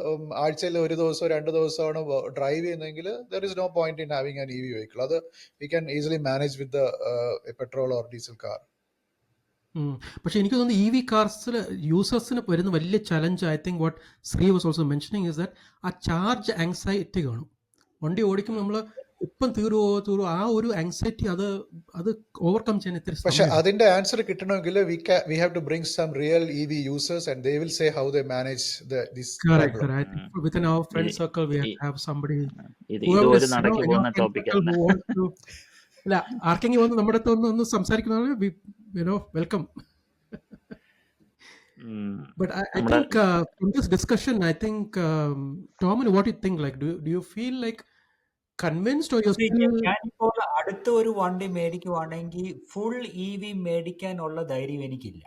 ആഴ്ചയിൽ 1 ദിവസമോ 2 ദിവസമാണ് ഡ്രൈവ് ചെയ്യുന്നതെങ്കിൽ there is no point in having an EV vehicle. അത് we can easily manage with petrol or diesel car. പക്ഷെ എനിക്ക് തോന്നുന്നു EV കാർസിൽ യൂസേഴ്സിന് വരുന്ന വലിയ challenge, I think what Sri was also mentioning is that ആ ചാർജ് ആങ്സൈറ്റി കാണും. വണ്ടി ഓടിക്കുമ്പോൾ നമ്മൾ ഇപ്പം തീരുവോ ആ ഒരു ആങ്സൈറ്റി അത് ഓവർകം ചെയ്യാൻ ഇത്തിരി. പക്ഷെ അതിന്റെ ആൻസർ കിട്ടണമെങ്കിൽ we have to bring some real EV users and they will say how they manage this correct. I think within our friend circle we have somebody ഇത് ഒരു നടക്കി പോകുന്ന ടോപ്പിക് അല്ല, ആർക്കെങ്കിലും വന്ന് നമ്മുടെ അടുത്ത് ഒന്ന് സംസാരിക്കുന്ന welcome. But I think from this discussion, I think Tom, what do you think? Like, do you feel like convinced or you're still? ഞാനിപ്പോൾ അടുത്ത ഒരു വണ്ടി മേടിക്കുവാണെങ്കിൽ ഫുൾ EV മേടിക്കാനുള്ള ധൈര്യം എനിക്കില്ല.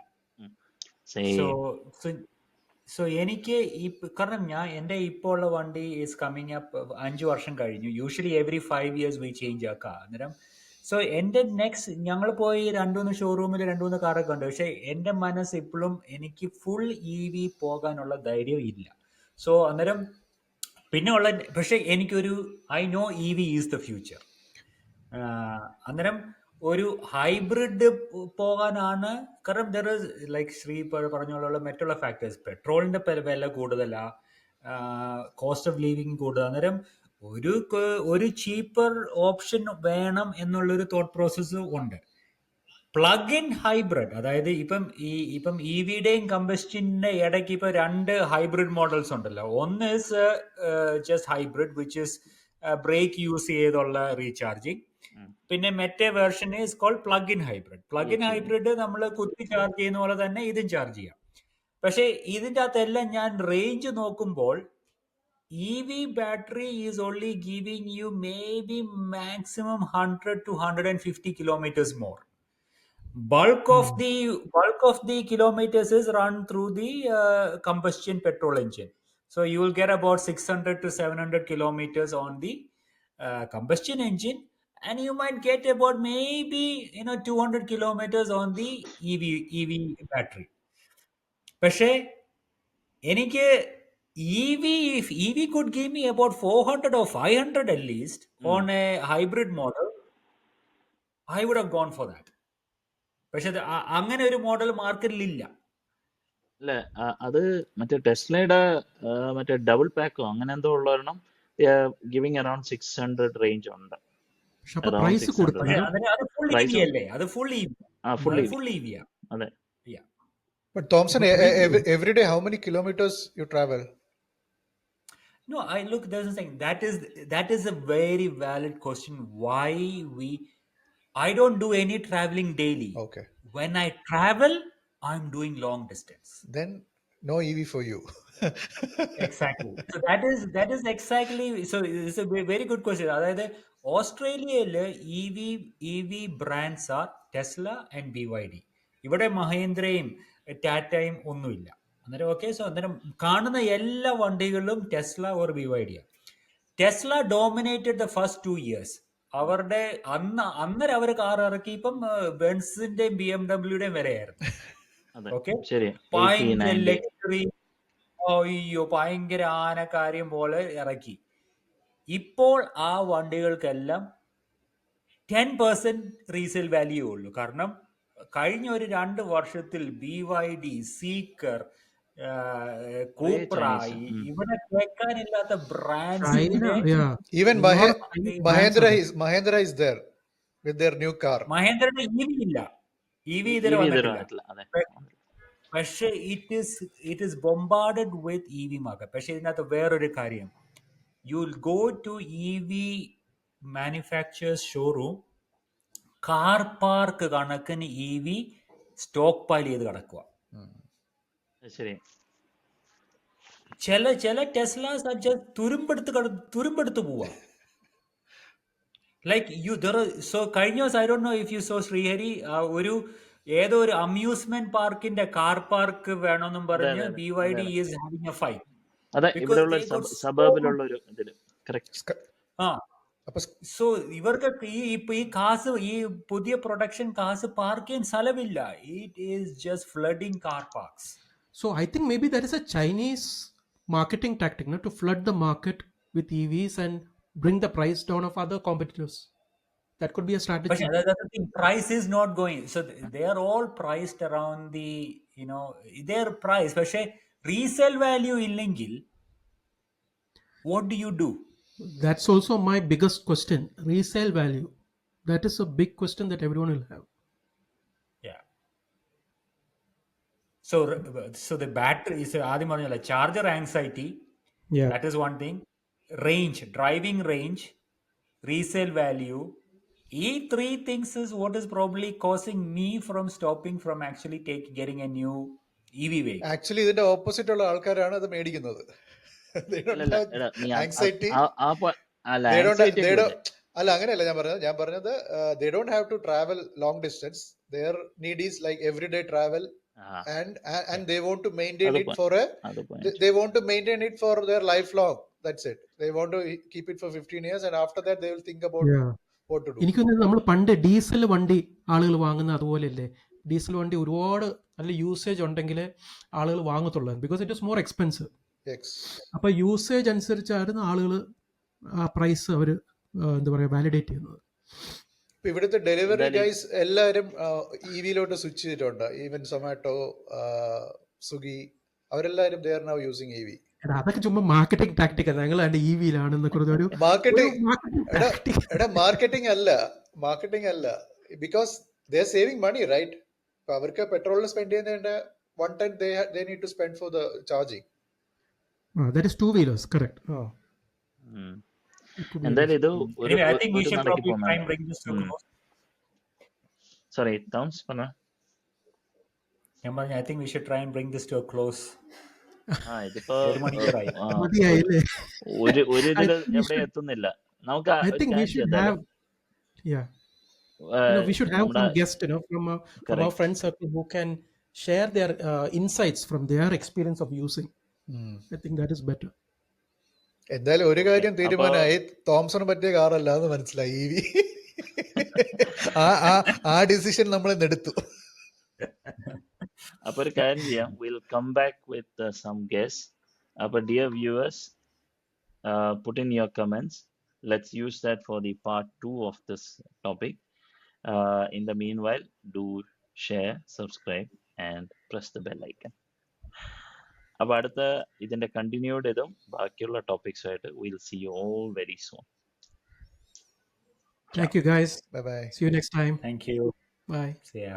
സോ എനിക്ക് കാരണം എൻ്റെ ഇപ്പോൾ ഉള്ള വണ്ടി ഈസ് കമ്മിങ് അപ്പ് 5 വർഷം കഴിഞ്ഞു. Usually every 5 years we change ആക്കാം. അന്നേരം സോ എൻ്റെ നെക്സ്റ്റ് ഞങ്ങൾ പോയി 2-3 ഷോറൂമിൽ 2-3 കാറൊക്കെ ഉണ്ട്. പക്ഷെ എൻ്റെ മനസ്സ് ഇപ്പോഴും എനിക്ക് ഫുൾ EV പോകാനുള്ള ധൈര്യം ഇല്ല. സോ അന്നേരം പിന്നെ ഉള്ള പക്ഷെ എനിക്കൊരു I know EV is the future. അന്നേരം ഒരു ഹൈബ്രിഡ് പോകാനാണ്. കാരണം ദർ ഇസ് ലൈക്ക് ശ്രീ പറഞ്ഞോളുള്ള മറ്റുള്ള ഫാക്ടേഴ്സ്, പെട്രോളിന്റെ വില കൂടുതലാ, കോസ്റ്റ് ഓഫ് ലിവിങ് കൂടുതൽ. അന്നേരം ഒരു ചീപ്പർ ഓപ്ഷൻ വേണം എന്നുള്ളൊരു തോട്ട് പ്രോസസ്സ് ഉണ്ട്. പ്ലഗ് ഇൻ ഹൈബ്രിഡ്, അതായത് ഇപ്പം EVയുടെയും കമ്പസ്റ്റിന്റെ ഇടയ്ക്ക് ഇപ്പൊ 2 ഹൈബ്രിഡ് മോഡൽസ് ഉണ്ടല്ലോ. ഒന്ന് is just hybrid which is brake use ചെയ്തുള്ള റീചാർജിങ്. പിന്നെ മറ്റേ version is called plug in hybrid. Plug in hybrid നമ്മൾ കുത്തി ചാർജ് ചെയ്യുന്ന പോലെ തന്നെ ഇതും ചാർജ് ചെയ്യാം. പക്ഷെ ഇതിൻ്റെ അകത്തെല്ലാം ഞാൻ റേഞ്ച് നോക്കുമ്പോൾ EV battery is only giving you maybe maximum 100 to 150 kilometers more. Bulk of the kilometers is run through the combustion petrol engine. So you will get about 600 to 700 kilometers on the combustion engine and you might get about maybe 200 kilometers on the EV battery. പക്ഷേ എനിക്ക് if EV could give me about 400 or 500 at least on a hybrid model, I would have gone for that. പക്ഷെ അങ്ങനെ ഒരു model മാർക്കറ്റിൽ ഇല്ല. അല്ല അത് മറ്റേ ടെസ്ലയുടെ മറ്റേ ഡബിൾ പാക്കോ അങ്ങനെ എന്തോ ഉള്ളൊരെണ്ണം ഗിവിംഗ് അറൌണ്ട് 600 റേഞ്ച് ഉണ്ട്. പക്ഷെ അപ്പൊ പ്രൈസ് കൊടുക്കണം. അത് ഫുൾ EV അല്ലേ? അത് ഫുൾ EV. ഫുൾ EV ആ. അതെ. But Thompson, every day, how many kilometers you travel? No, there's a thing. That is a very valid question. Why I don't do any traveling daily. Okay. When I travel, I'm doing long distance. Then no EV for you. Exactly. So that is exactly. So it's a very good question. അതായത് ഓസ്ട്രേലിയയില് EV brands are Tesla and BYD. ഇവിടെ മഹീന്ദ്രയും ടാറ്റയും ഒന്നുമില്ല. അന്നേരം okay. So അന്നേരം കാണുന്ന എല്ലാ വണ്ടികളിലും Tesla or BYD. Tesla dominated the first 2 years. അവരുടെ അന്നേരം അവർ കാർ ഇറക്കി ഇപ്പം ബെൻസിന്റെയും BMWയുടെയും വരെയായിരുന്നു. ഓക്കെ. ഭയങ്കര ലക്ഷറി, അയ്യോ ഭയങ്കര ആനക്കാര്യം പോലെ ഇറക്കി. ഇപ്പോൾ ആ വണ്ടികൾക്കെല്ലാം 10% റീസെയിൽ വാല്യൂ ഉള്ളൂ. കാരണം കഴിഞ്ഞ ഒരു 2 വർഷത്തിൽ BYD, സീക്കർ, കൂപ്ര, ഇവിടെ കേൾക്കാനില്ലാത്ത brands. Even Mahindra is there with their new car. മഹേന്ദ്രയുടെ EV ഇല്ല. EV ഇതുവരെ വന്നിട്ടില്ല. പക്ഷെ it is bombarded with EV market. പക്ഷെ ഇതിനകത്ത് വേറൊരു കാര്യം, you will go to EV manufacturers showroom, car park കണക്കിന് EV സ്റ്റോക്ക് പൈൽ ചെയ്ത് കിടക്കുക. ചില ടെസ്ലാസ് തുരുമ്പെടുത്ത് പോവാ. ലൈക്ക് സോ കഴിഞ്ഞ ദിവസം, I don't know if you saw Sreehari, ഏതോ ഒരു അമ്യൂസ്മെന്റ് പാർക്കിന്റെ കാർ പാർക്ക് വേണമെന്നും പറഞ്ഞ് BYD is having a fight. So ഇവർക്ക് ഈ കാസ്, ഈ പുതിയ പ്രൊഡക്ഷൻ കാസ് പാർക്ക് ചെയ്യാൻ സ്ഥലമില്ല. It is just flooding car parks. So I think maybe there is a Chinese marketing tactic, to flood the market with EVs and bring the price down of other competitors. That could be a strategy. But that's the thing. Price is not going. So they are all priced around the, their price. But resale value illengil, what do you do? That's also my biggest question. Resale value. That is a big question that everyone will have. Yeah. So the battery is charger anxiety. Yeah. That is one thing. Range, driving range, resale value. These 3 things is what is probably causing me from stopping from actually getting a new EV vehicle. Actually, ഇതിന്റെ opposite ഉള്ള ആൾക്കാരാണ് അത് മേടിക്കുന്നത്. Anxiety. അല്ല, അങ്ങനെയല്ല ഞാൻ പറഞ്ഞത് they don't have to travel long distance. Their need is like everyday travel. And they want to maintain it for their lifelong. That's it. They want to keep it for 15 years, and after that they will think about what to do. എനിക്ക് തോന്നുന്നു നമ്മൾ പണ്ട് diesel വണ്ടി ആളുകൾ വാങ്ങുന്ന അതുപോലെയല്ലേ. Diesel വണ്ടി ഒരുപാട് നല്ല യൂസേജ് ഉണ്ടെങ്കിൽ ആളുകൾ വാങ്ങത്തുള്ളൂ. Because it is more expensive. അപ്പൊ യൂസേജ് അനുസരിച്ചായിരുന്നു ആളുകൾ ആ പ്രൈസ് അവർ എന്താ പറയുക വാലിഡേറ്റ് ചെയ്യുന്നത്. ഇവിടുത്തെ ഡെലിവറി ഗൈസ് എല്ലാവരും EVയിലോട്ട് സ്വിച്ച് ചെയ്തിട്ടുണ്ട്. ഈവൻ സൊമാറ്റോ, സ്വിഗ്ഗി, അവരെല്ലാവരും they are now using EV. അതൊക്കെ ചുമ്മാ മാർക്കറ്റിംഗ് ടാക്ടിക് അല്ല. ഞങ്ങൾ അതിന്റെ EVയിലാണെന്ന് മാർക്കറ്റിംഗ് അല്ല, because they are saving money, right? അവർക്ക് പെട്രോളിൽ സ്പെൻഡ് ചെയ്യുന്നതിന്റെ 1/10 they need to spend for the charging. That is 2-wheelers, correct. എന്തായാലും ഇത് I think we should probably try and bring this to a close. Sorry, Thomas, I think we should try and bring this to a close. ഇതിപ്പോ മതിയായില്ലേ? ഒരു ഇതിൽ എവിടെ എത്തുന്നില്ല. നമുക്ക് I think we should have we should have some guests from our friend circle who can share their insights from their experience of using. I think that is better. എന്തായാലും ഒരു കാര്യം തീരുമാനമായി, തോംസണ് പറ്റിയ കാറല്ല എന്ന് മനസ്സിലായി EV. ആ decision നമ്മൾ എടുത്തു. അപ്പോൾ ഒരു കാര്യം ചെയ്യാം, we'll come back with some guests. അപ്പോൾ dear viewers, put in your comments. Let's use that for the part 2 of this topic. In the meanwhile, do share, subscribe and press the bell icon. അപ്പോൾ അടുത്ത ഇതിന്റെ continued ഇതും ബാക്കിയുള്ള ടോപ്പിക്സുമായിട്ട് we'll see you all very soon. Thank you, guys. Bye bye. See you next time. Thank you. Bye. See ya.